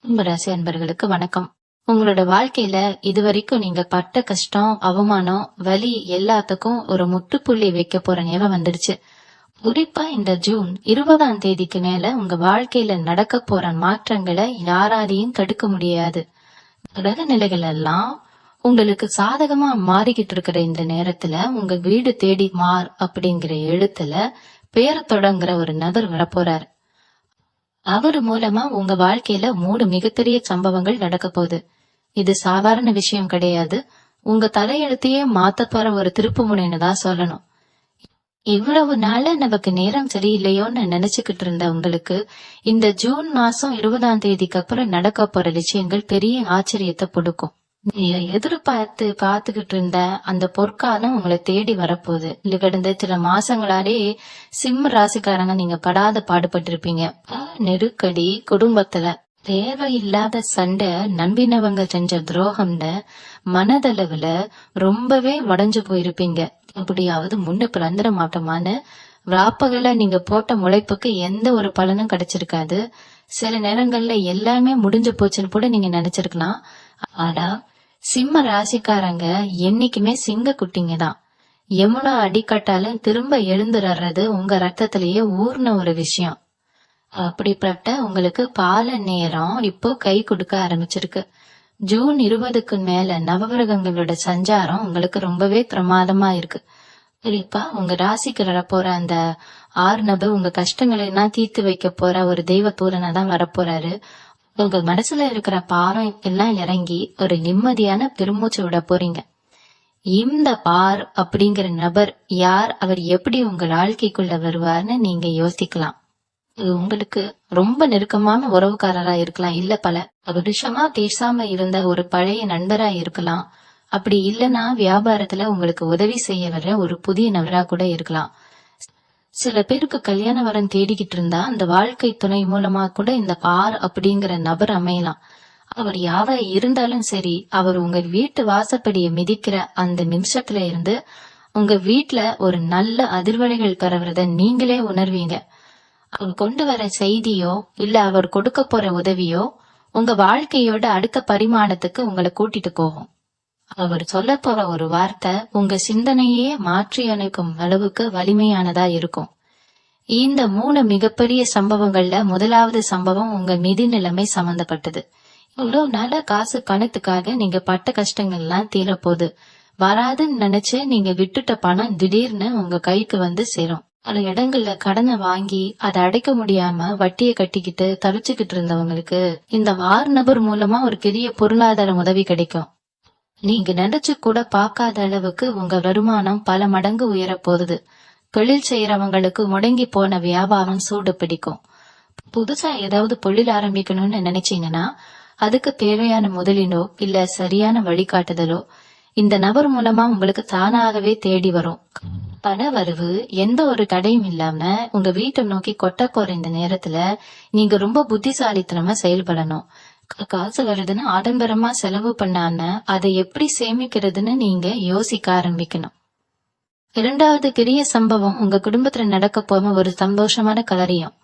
கும்பராசி அன்பர்களுக்கு வணக்கம். உங்களோட வாழ்க்கையில இதுவரைக்கும் நீங்க பட்ட கஷ்டம், அவமானம், வலி எல்லாத்துக்கும் ஒரு முற்றுப்புள்ளி வைக்க போற நேரம் வந்துடுச்சு. குறிப்பா இந்த ஜூன் 20ஆம் தேதிக்கு மேல உங்க வாழ்க்கையில நடக்க போற மாற்றங்களை யாராலையும் தடுக்க முடியாது. கிரக நிலைகள் எல்லாம் உங்களுக்கு சாதகமா மாறிக்கிட்டு இருக்கிற இந்த நேரத்துல உங்க வீடு தேடி மார் அப்படிங்கிற எழுத்துல பெயர் தொடங்குற ஒரு நபர் வரப்போறாரு. அவர் மூலமா உங்க வாழ்க்கையில 3 மிகப்பெரிய சம்பவங்கள் நடக்க போகுது. இது சாதாரண விஷயம் கிடையாது. உங்க தலையெழுத்தையே மாத்த போற ஒரு திருப்பு முனைன்னு தான் சொல்லணும். இவ்வளவு நாள நமக்கு நேரம் சரியில்லையோன்னு நினைச்சுக்கிட்டு இருந்த உங்களுக்கு இந்த ஜூன் மாசம் 20ஆம் தேதிக்கு அப்புறம் நடக்க போற விஷயங்கள் பெரிய ஆச்சரியத்தை கொடுக்கும். நீங்க எதிர்பார்த்து காத்துக்கிட்டு இருந்த அந்த பொற்காலம் உங்களை தேடி வரப்போகுது. இல்ல கடந்த சில மாசங்களாலே சிம்ம ராசிக்காரங்க நீங்க படாத பாடுபட்டிருப்பீங்க. நெருக்கடி, குடும்பத்துல தேவையில்லாத சண்டை, நம்பினவங்க செஞ்ச துரோகம்னு மனதளவுல ரொம்பவே உடைஞ்சு போயிருப்பீங்க. எப்படியாவது முன்னுக்கு வந்துட மாட்டோமான்னு ராப்பகல நீங்க போட்ட முளைப்புக்கு எந்த ஒரு பலனும் கிடைச்சிருக்காது. சில நேரங்கள்ல எல்லாமே முடிஞ்சு போச்சுன்னு கூட நீங்க நினைச்சிருக்கலாம். ஆனா சிம்ம ராசிக்காரங்க என்னைக்குமே சிங்க குட்டிங்க தான். எவ்வளோ அடிக்கட்டாலும் திரும்ப எழுந்துடுறது உங்க ரத்தத்திலேயே ஊர்ன ஒரு விஷயம். அப்படிப்பட்ட உங்களுக்கு பால நேரம் இப்போ கை கொடுக்க ஆரம்பிச்சிருக்கு. ஜூன் 20க்கு மேல நவகிரகங்களோட சஞ்சாரம் உங்களுக்கு ரொம்பவே பிரமாதமா இருக்கு. குறிப்பா உங்க ராசிக்கு வரப்போற அந்த 6 நபர் உங்க கஷ்டங்களை எல்லாம் தீர்த்து வைக்க போற ஒரு தெய்வ தூரனை தான் வரப்போறாரு. உங்க மனசுல இருக்கிற பாரம் எல்லாம் இறங்கி ஒரு நிம்மதியான பெருமூச்சு விட போறீங்க. இந்த பார் அப்படிங்கிற நபர் யார், அவர் எப்படி உங்க வாழ்க்கைக்குள்ள வருவார்னு நீங்க யோசிக்கலாம். இது உங்களுக்கு ரொம்ப நெருக்கமான உறவுக்காரரா இருக்கலாம், இல்ல பல வருஷமா பேசாம இருந்த ஒரு பழைய நண்பரா இருக்கலாம். அப்படி இல்லைன்னா வியாபாரத்துல உங்களுக்கு உதவி செய்ய வர ஒரு புதிய நபரா கூட இருக்கலாம். சில பேருக்கு கல்யாண வரன் தேடிக்கிட்டு இருந்தா அந்த வாழ்க்கை துணை மூலமா கூட இந்த பார் அப்படிங்கிற நபர் அமையலாம். அவர் யாரா இருந்தாலும் சரி, அவர் உங்க வீட்டு வாசப்படியை மிதிக்கிற அந்த நிமிஷத்துல இருந்து உங்க வீட்டுல ஒரு நல்ல அதிர்வலைகள் பரவுறத நீங்களே உணர்வீங்க. அவர் கொண்டு வர செய்தியோ இல்ல அவர் கொடுக்க போற உதவியோ உங்க வாழ்க்கையோட அடுத்த பரிமாணத்துக்கு உங்களை கூட்டிட்டு போகும். அவர் சொல்ல போற ஒரு வார்த்தை உங்க சிந்தனையே மாற்றி அமைக்கும் அளவுக்கு வலிமையானதா இருக்கும். இந்த 3 மிகப்பெரிய சம்பவங்கள்ல முதலாவது சம்பவம் உங்க நிதி நிலைமை சம்பந்தப்பட்டது. இவ்வளவு நாள காசு பணத்துக்காக நீங்க பட்ட கஷ்டங்கள் எல்லாம் தீரப்போகுது. வராதுன்னு நினைச்சு நீங்க விட்டுட்ட பணம் திடீர்னு உங்க கைக்கு வந்து சேரும். பல இடங்கள்ல கடனை வாங்கி அதை அடைக்க முடியாம வட்டியை கட்டிக்கிட்டு தவிச்சுக்கிட்டு இருந்தவங்களுக்கு இந்த வார் நபர் மூலமா ஒரு பெரிய பொருளாதார உதவி கிடைக்கும். நீங்க நினைச்சு கூட பார்க்காத அளவுக்கு உங்க வருமானம் பல மடங்கு உயர போகுது. தொழில் செய்யறவங்களுக்கு முடங்கி போன வியாபாரம் சூடு பிடிக்கும். புதுசா ஏதாவது தொழில் ஆரம்பிக்கணும்னு நினைச்சீங்கன்னா அதுக்கு தேவையான முதலீடோ இல்ல சரியான வழிகாட்டுதலோ இந்த நபர் மூலமா உங்களுக்கு தானாகவே தேடி வரும். பண வரவு எந்த ஒரு தடையும் இல்லாம உங்க வீட்டை நோக்கி கொட்ட போற இந்த நேரத்துல நீங்க ரொம்ப புத்திசாலித்தனமா செயல்படணும். காசு வருதுன்னு ஆடம்பரமா செலவு பண்ணாம அதை எப்படி சேமிக்கிறதுன்னு நீங்க யோசிக்க ஆரம்பிக்கணும். 2வது பெரிய சம்பவம் உங்க குடும்பத்துல நடக்க போக ஒரு சந்தோஷமான காரியம்.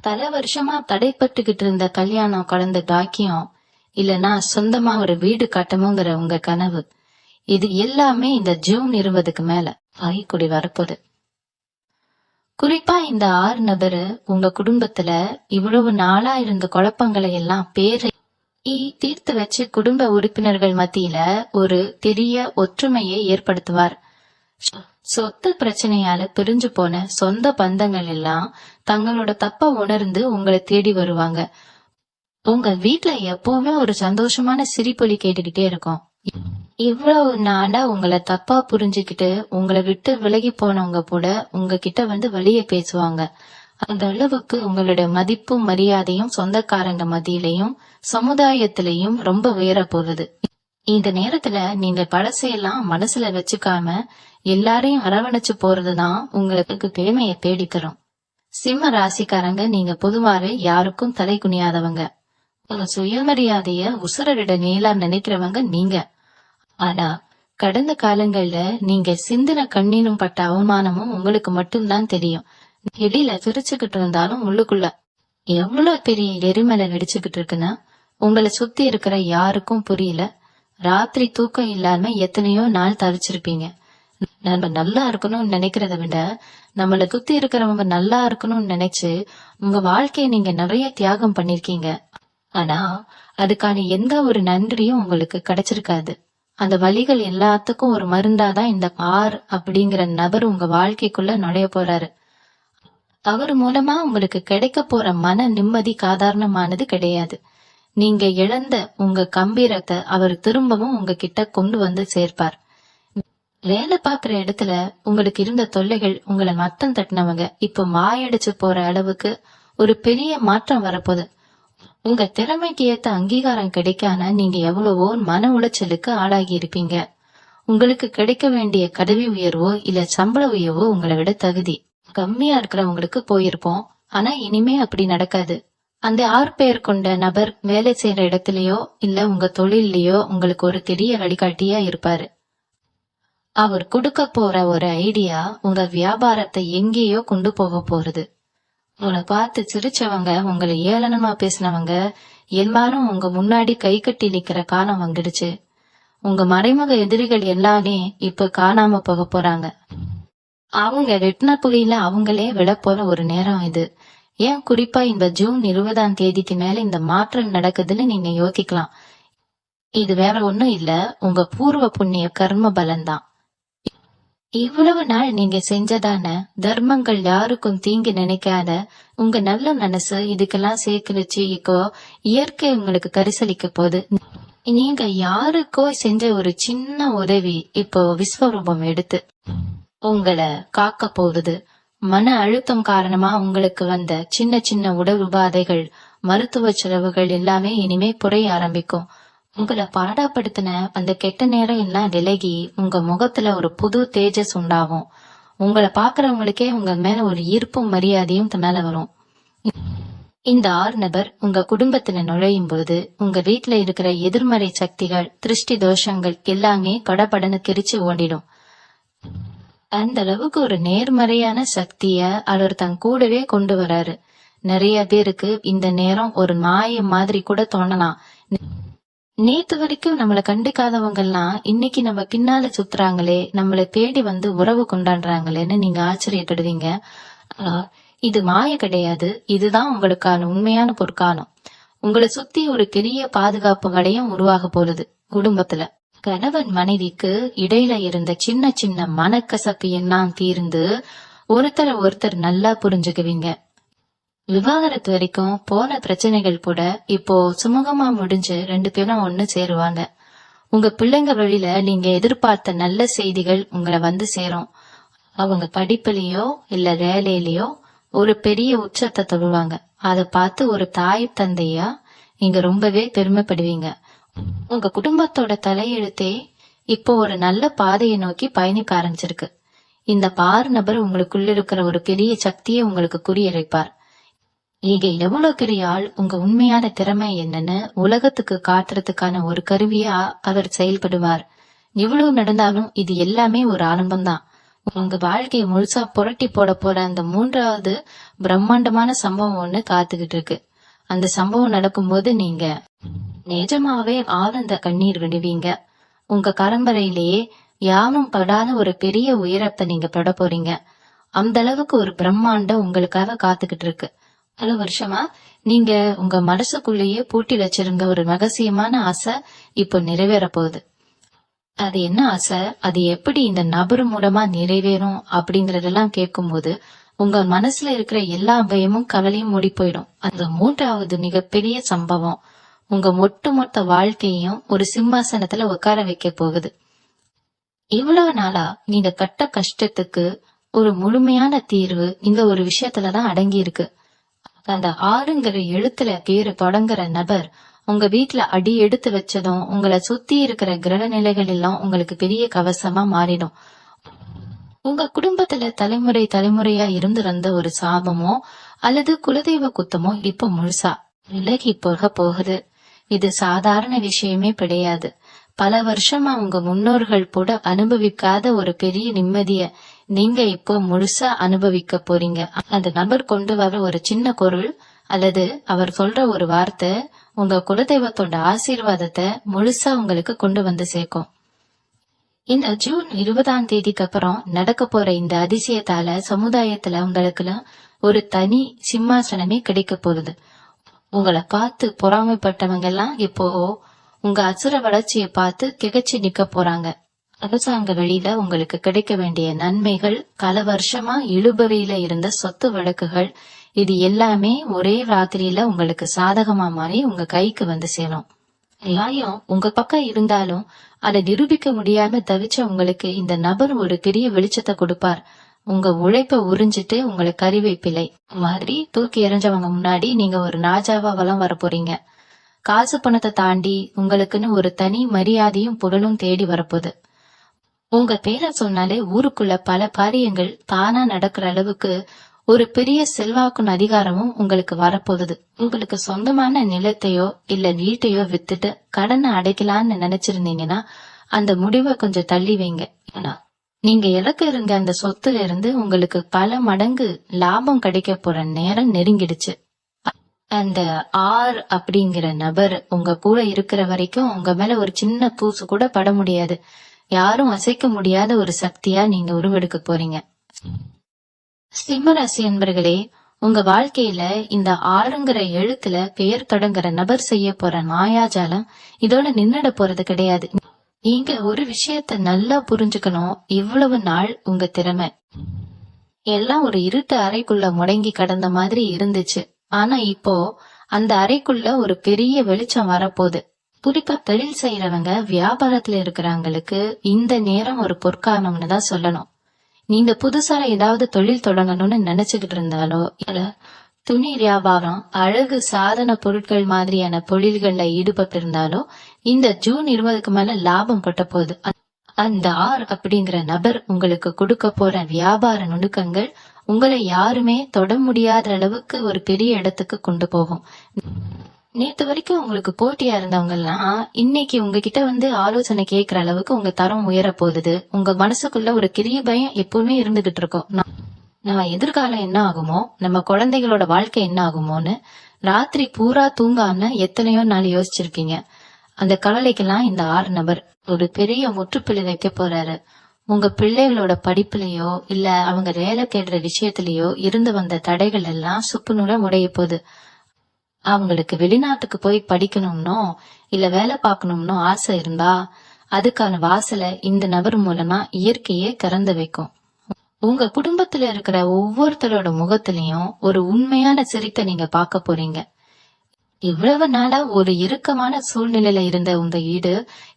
பல வருஷமா தடைப்பட்டுகிட்டு இருந்த கல்யாணம், குழந்தை பாக்கியம், இல்லனா சொந்தமா ஒரு வீடு கட்டணுங்கிற உங்க கனவு, இது எல்லாமே இந்த ஜூன் 20க்கு மேல ஆகிக்கூடி வரப்போகுது. குறிப்பா இந்த 6 நபரு உங்க குடும்பத்துல இவ்வளவு நாளா இருந்த குழப்பங்களை எல்லாம் பேரை தீர்த்து வச்சு குடும்ப உறுப்பினர்கள் மத்தியில ஒரு பெரிய ஒற்றுமையை ஏற்படுத்துவார். சொத்து பிரச்சனையால பிரிஞ்சு போன சொந்த பந்தங்கள் எல்லாம் தங்களோட தப்ப உணர்ந்து உங்களை தேடி வருவாங்க. உங்க வீட்டுல எப்பவுமே ஒரு சந்தோஷமான சிரிப்பொலி கேட்டுக்கிட்டே இருக்கும். இவ்வளவு நாளா உங்களை தப்பா புரிஞ்சுக்கிட்டு உங்களை விட்டு விலகி போனவங்க கூட உங்ககிட்ட வந்து வழிய பேசுவாங்க. அந்த அளவுக்கு உங்களுடைய மதிப்பும் மரியாதையும் சொந்தக்காரங்க மத்தியிலையும் சமுதாயத்திலையும் ரொம்ப உயர போகுது. இந்த நேரத்துல நீங்க பழசையெல்லாம் மனசுல வச்சுக்காம எல்லாரையும் அரவணைச்சு போறதுதான் உங்களுக்கு பெருமையை தேடித்தரும். சிம்ம ராசிக்காரங்க நீங்க பொதுவாவே யாருக்கும் தலை குனியாதவங்க. உங்க சுயமரியாதைய உசுரரிட மேலா நினைக்கிறவங்க நீங்க. ஆனா கடந்த காலங்கள்ல நீங்க சிந்தின கண்ணீரும் பட்ட அவமானமும் உங்களுக்கு மட்டும்தான் தெரியும். வெளியில சிரிச்சுக்கிட்டு இருந்தாலும் உள்ளுக்குள்ள எவ்வளவு பெரிய எரிமலை வெடிச்சுக்கிட்டு இருக்குன்னா உங்களை சுத்தி இருக்கிற யாருக்கும் புரியல. ராத்திரி தூக்கம் இல்லாம எத்தனையோ நாள் தவிச்சிருப்பீங்க. நம்ம நல்லா இருக்கணும்னு நினைக்கிறத விட நம்மளை சுத்தி இருக்கிறவங்க நல்லா இருக்கணும்னு நினைச்சு உங்க வாழ்க்கைய நீங்க நிறைய தியாகம் பண்ணிருக்கீங்க. ஆனா அதுக்கான எந்த ஒரு நன்றியும் உங்களுக்கு கிடைச்சிருக்காது. அந்த வலிகள் எல்லாத்துக்கும் ஒரு மருந்தாதான் இந்த அப்படிங்கிற நபர் உங்க வாழ்க்கைக்குள்ள நுழைய போறாரு. அவர் மூலமா உங்களுக்கு கிடைக்க போற மன நிம்மதி சாதாரணமானது கிடையாது. நீங்க இழந்த உங்க கம்பீரத்தை அவர் திரும்பவும் உங்ககிட்ட கொண்டு வந்து சேர்ப்பார். வேலை பாக்குற இடத்துல உங்களுக்கு இருந்த தொல்லைகள், உங்களை மத்தம் தட்டினவங்க இப்ப மாயடிச்சு போற அளவுக்கு ஒரு பெரிய மாற்றம் வரப்போகுது. உங்க திறமைக்கு ஏத்த அங்கீகாரம் கிடைக்காம நீங்க எவ்வளவோ மன உளைச்சலுக்கு ஆளாகி இருப்பீங்க. உங்களுக்கு கிடைக்க வேண்டிய பதவி உயர்வோ இல்ல சம்பள உயர்வோ உங்களை விட தகுதி கம்மியா இருக்கிறவங்களுக்கு போயிருப்போம். ஆனா இனிமே அப்படி நடக்காது. அந்த 6 பேர் கொண்ட நபர் வேலை செய்யற இடத்துலயோ இல்ல உங்க தொழிலையோ உங்களுக்கு ஒரு பெரிய வழிகாட்டியா இருப்பாரு. அவர் கொடுக்க போற ஒரு ஐடியா உங்க வியாபாரத்தை எங்கேயோ கொண்டு போக போறது. உங்களை பார்த்து சிரிச்சவங்க, உங்களை ஏளனமா பேசினவங்க எல்லாரும் உங்க முன்னாடி கை கட்டி நிக்கிற காலம் வந்துடுச்சு. உங்க மறைமுக எதிரிகள் எல்லாமே இப்ப காணாம போக போறாங்க. அவங்க வெட்டின புலியில அவங்களே விட போற ஒரு நேரம் இது. ஏன் குறிப்பா இந்த ஜூன் 20ஆம் தேதிக்கு மேல இந்த மாற்றம் நடக்குதுன்னு நீங்க யோசிக்கலாம். இது வேற ஒண்ணும் இல்ல, உங்க பூர்வ புண்ணிய கர்ம பலன்தான். இவ்வளவு நாள் நீங்க செஞ்சதான தர்மங்கள், யாருக்கும் தீங்கு நினைக்காத உங்க நல்ல மனசு இதுக்கெல்லாம் சேர்த்து வச்சு இப்போ இயற்கை உங்களுக்கு பரிசளிக்க போகுது. நீங்க யாருக்கோ செஞ்ச ஒரு சின்ன உதவி இப்போ விஸ்வரூபம் எடுத்து உங்களை காக்க போகுது. மன அழுத்தம் காரணமா உங்களுக்கு வந்த சின்ன சின்ன உடல் உபாதைகள், மருத்துவ செலவுகள் எல்லாமே இனிமே குறைய ஆரம்பிக்கும். உங்களை பாடாப்படுத்தின அந்த கெட்ட நேரம் எல்லாம் விலகி உங்க முகத்துல ஒரு புது தேஜஸ் உண்டாகும். உங்களை பாக்குறவங்களுக்கே உங்க மேல ஒரு ஈர்ப்பும் மரியாதையும் மேல வரும். இந்த 6 நபர் உங்க குடும்பத்துல நுழையும் போது உங்க வீட்டுல இருக்கிற எதிர்மறை சக்திகள், திருஷ்டி தோஷங்கள் எல்லாமே படபடன்னு கிரிச்சு ஓடிடும். அந்த அளவுக்கு ஒரு நேர்மறையான சக்திய அவர் தன் கூடவே கொண்டு வராரு. நிறைய பேருக்கு இந்த நேரம் ஒரு மாயம் மாதிரி கூட தோணலாம். நேத்து வரைக்கும் நம்மளை கண்டுக்காதவங்க எல்லாம் இன்னைக்கு நம்ம பின்னால சுத்துறாங்களே, நம்மளை தேடி வந்து உறவு கொண்டாடுறாங்களேன்னு நீங்க ஆச்சரியப்படுவீங்க. இது மாய கிடையாது. இதுதான் உங்களுக்கான உண்மையான பொற்காலம். உங்களை சுத்தி ஒரு பெரிய பாதுகாப்பு வளையம் உருவாக போகுது. குடும்பத்துல கணவன் மனைவிக்கு இடையில இருந்த சின்ன சின்ன மனக்கசப்பு எல்லாம் தீர்ந்து ஒருத்தர் நல்லா புரிஞ்சுக்குவீங்க. விவாகரத்து வரைக்கும் போன பிரச்சனைகள் கூட இப்போ சுமூகமா முடிஞ்சு 2 பேரும் ஒண்ணு சேருவாங்க. உங்க பிள்ளைங்க வழியில நீங்க எதிர்பார்த்த நல்ல செய்திகள் உங்களை வந்து சேரும். அவங்க படிப்புலயோ இல்ல வேலையிலயோ ஒரு பெரிய உச்சத்தை தொடுவாங்க. அதை பார்த்து ஒரு தாய் தந்தையா நீங்க ரொம்பவே பெருமைப்படுவீங்க. உங்க குடும்பத்தோட தலையெழுத்தே இப்போ ஒரு நல்ல பாதையை நோக்கி பயணிக்க ஆரம்பிச்சிருக்கு. இந்த 6 நபர் உங்களுக்குள்ள இருக்கிற ஒரு பெரிய சக்தியை உங்களுக்கு குறியரைப்பார். நீங்க எவ்வளவு பெரிய ஆள், உங்க உண்மையான திறமை என்னன்னு உலகத்துக்கு காட்டுறதுக்கான ஒரு கருவியா அவர் செயல்படுவார். இவ்வளவு நடந்தாலும் இது எல்லாமே ஒரு ஆரம்பம்தான். உங்க வாழ்க்கையை முழுசா புரட்டி போட போற அந்த 3வது பிரம்மாண்டமான சம்பவம் ஒண்ணு காத்துக்கிட்டு இருக்கு. அந்த சம்பவம் நடக்கும்போது நீங்க நிஜமாவே ஆனந்த கண்ணீர் விடுவீங்க. உங்க பரம்பரையிலேயே யாரும் படாத ஒரு பெரிய உயரத்தை நீங்க பட போறீங்க. அந்த அளவுக்கு ஒரு பிரம்மாண்டம் உங்களுக்காக காத்துக்கிட்டு இருக்கு. பல வருஷமா நீங்க உங்க மனசுக்குள்ளேயே பூட்டி வச்சிருந்த ஒரு ரகசியமான ஆசை இப்போ நிறைவேற போகுது. அது என்ன ஆசை, அது எப்படி இந்த நபர் மூலமா நிறைவேறும் அப்படிங்கறதெல்லாம் கேட்கும்போது உங்க மனசுல இருக்கிற எல்லா பயமும் கவலையும் மூடி போயிடும். அந்த 3வது மிகப்பெரிய சம்பவம் உங்க ஒட்டுமொத்த வாழ்க்கையும் ஒரு சிம்மாசனத்துல உட்கார வைக்க போகுது. இவ்வளவு நாளா நீங்க கட்ட கஷ்டத்துக்கு ஒரு முழுமையான தீர்வு இந்த ஒரு விஷயத்துலதான் அடங்கி இருக்கு. அந்த 6ங்கிற எழுத்துல பேரு தொடங்குற நபர் உங்க வீட்டுல அடி எடுத்து வச்சதும் உங்களை சுத்தி இருக்கிற கிரக நிலைகள் எல்லாம் உங்களுக்கு பெரிய கவசமா மாறிடும். உங்க குடும்பத்துல தலைமுறையா இருந்து வந்த ஒரு சாபமோ அல்லது குலதெய்வ குத்தமோ இப்ப முழுசா விலகி போக போகுது. இது சாதாரண விஷயமே கிடையாது. பல வருஷமா உங்க முன்னோர்கள் கூட அனுபவிக்காத ஒரு பெரிய நிம்மதிய நீங்க இப்போ முழுசா அனுபவிக்க போறீங்க. அந்த நபர் கொண்டு வர ஒரு சின்ன பொருள் அல்லது அவர் சொல்ற ஒரு வார்த்தை உங்க குலதெய்வத்தோட ஆசீர்வாதத்தை முழுசா உங்களுக்கு கொண்டு வந்து சேர்க்கும். இந்த ஜூன் 20ஆம் தேதிக்கு அப்புறம் நடக்க போற இந்த அதிசயத்தால சமுதாயத்துல உங்களுக்கு ஒரு தனி சிம்மாசனமே கிடைக்க போகுது. உங்களை பார்த்து பொறாமைப்பட்டவங்க எல்லாம் இப்போ உங்க அசுர வளர்ச்சியை பார்த்து திகைச்சு நிக்க போறாங்க. அரசாங்க வழியில உங்களுக்கு கிடைக்க வேண்டிய நன்மைகள், பல வருஷமா இழுபறியில இருந்த சொத்து வழக்குகள், இது எல்லாமே ஒரே ராத்திரியில உங்களுக்கு சாதகமா மாறி உங்க கைக்கு வந்து சேரும். நியாயம் உங்க பக்கம் இருந்தாலும் அதை நிரூபிக்க முடியாம தவிச்ச உங்களுக்கு இந்த நபர் ஒரு பெரிய வெளிச்சத்தை கொடுப்பார். உங்க உழைப்ப உறிஞ்சிட்டு உங்களை கறிவேப்பிலை மாதிரி தூக்கி எறிஞ்சவங்க முன்னாடி நீங்க ஒரு ராஜாவா வலம் வர போறீங்க. காசு பணத்தை தாண்டி உங்களுக்குன்னு ஒரு தனி மரியாதையும் புகழும் தேடி வரப்போகுது. உங்க பேரை சொன்னாலே ஊருக்குள்ள பல காரியங்கள் தானா நடக்கிற அளவுக்கு ஒரு பெரிய செல்வாக்கும் அதிகாரமும் உங்களுக்கு வரப்போகுது. உங்களுக்கு சொந்தமான நிலத்தையோ இல்ல வீட்டையோ வித்துட்டு கடனை அடைக்கலான்னு நினைச்சிருந்தீங்கன்னா அந்த முடிவை கொஞ்சம் தள்ளி வைங்க. ஏன்னா நீங்க இலக்கு இருந்த அந்த சொத்துல இருந்து உங்களுக்கு பல மடங்கு லாபம் கிடைக்க போற நேரம் நெருங்கிடுச்சு. அந்த ஆர் அப்படிங்கிற நபர் உங்க கூட இருக்கிற வரைக்கும் உங்க மேல ஒரு சின்ன தூசு கூட பட முடியாது. யாரும் அசைக்க முடியாத ஒரு சக்தியா நீங்க உருவெடுக்க போறீங்க. சிம்மராசி என்பர்களே, உங்க வாழ்க்கையில இந்த ஆறுங்கிற எழுத்துல பெயர் தொடங்குற நபர் செய்ய போற மாயாஜாலம் இதோட நின்னுட போறது கிடையாது. நீங்க ஒரு விஷயத்த நல்லா புரிஞ்சுக்கணும். இவ்வளவு நாள் உங்க திறமை எல்லாம் ஒரு இருட்டு அறைக்குள்ள முடங்கி கடந்த மாதிரி இருந்துச்சு. ஆனா இப்போ அந்த அறைக்குள்ள ஒரு பெரிய வெளிச்சம் வரப்போகுது. குறிப்பா தொழில் செய்யறவங்க, வியாபாரத்துல இருக்கிறவங்களுக்கு இந்த நேரம் ஒரு பொற்காலம்னு தான் சொல்லணும். நீங்க புதுசா ஏதாவது தொழில் தொடங்கணும்னு நினைச்சுக்கிட்டு இருந்தாலோ இல்ல துணி வியாபாரம், அழகு சாதன பொருட்கள் மாதிரியான தொழில்கள்ல ஈடுபட்டு இருந்தாலோ இந்த ஜூன் 20க்கு மேல லாபம் கொட்ட போகுது. அந்த ஆர் அப்படிங்கிற நபர் உங்களுக்கு கொடுக்க போற வியாபார நுணுக்கங்கள் உங்களை யாருமே தொட முடியாத அளவுக்கு ஒரு பெரிய இடத்துக்கு கொண்டு போகும். நேத்து வரைக்கும் உங்களுக்கு போட்டியா இருந்தவங்க எல்லாம் இன்னைக்கு உங்ககிட்ட வந்து ஆலோசனை கேட்கிற அளவுக்கு உங்க தரம் உயர போகுது. உங்க மனசுக்குள்ள ஒரு கிரிய பயம் எப்பவுமே இருந்துகிட்டு இருக்கும். நம்ம எதிர்காலம் என்ன ஆகுமோ, நம்ம குழந்தைகளோட வாழ்க்கை என்ன ஆகுமோன்னு ராத்திரி பூரா தூங்காம எத்தனையோ நாள் யோசிச்சிருக்கீங்க. அந்த கவலைக்கெல்லாம் இந்த ஆறு நபர் ஒரு பெரிய முற்றுப்புள்ளி வைக்க போறாரு. உங்க பிள்ளைகளோட படிப்புலயோ இல்ல அவங்க வேலை தேடுற விஷயத்திலயோ இருந்து வந்த தடைகள் எல்லாம் சுப்புநூற உடைய போகுது. அவங்களுக்கு வெளிநாட்டுக்கு போய் படிக்கணும்னோ இல்ல வேலை பார்க்கணும்னோ ஆசை இருந்தா அதுக்கான வாசலை இந்த நபர் மூலமா இயற்கையே திறந்து வைக்கும். உங்க குடும்பத்துல இருக்கிற ஒவ்வொருத்தரோட முகத்திலையும் ஒரு உண்மையான சிரிப்பை நீங்க பார்க்க போறீங்க. இவ்வளவு நாளா ஒரு இறுக்கமான சூழ்நிலையில இருந்த உங்க வீடு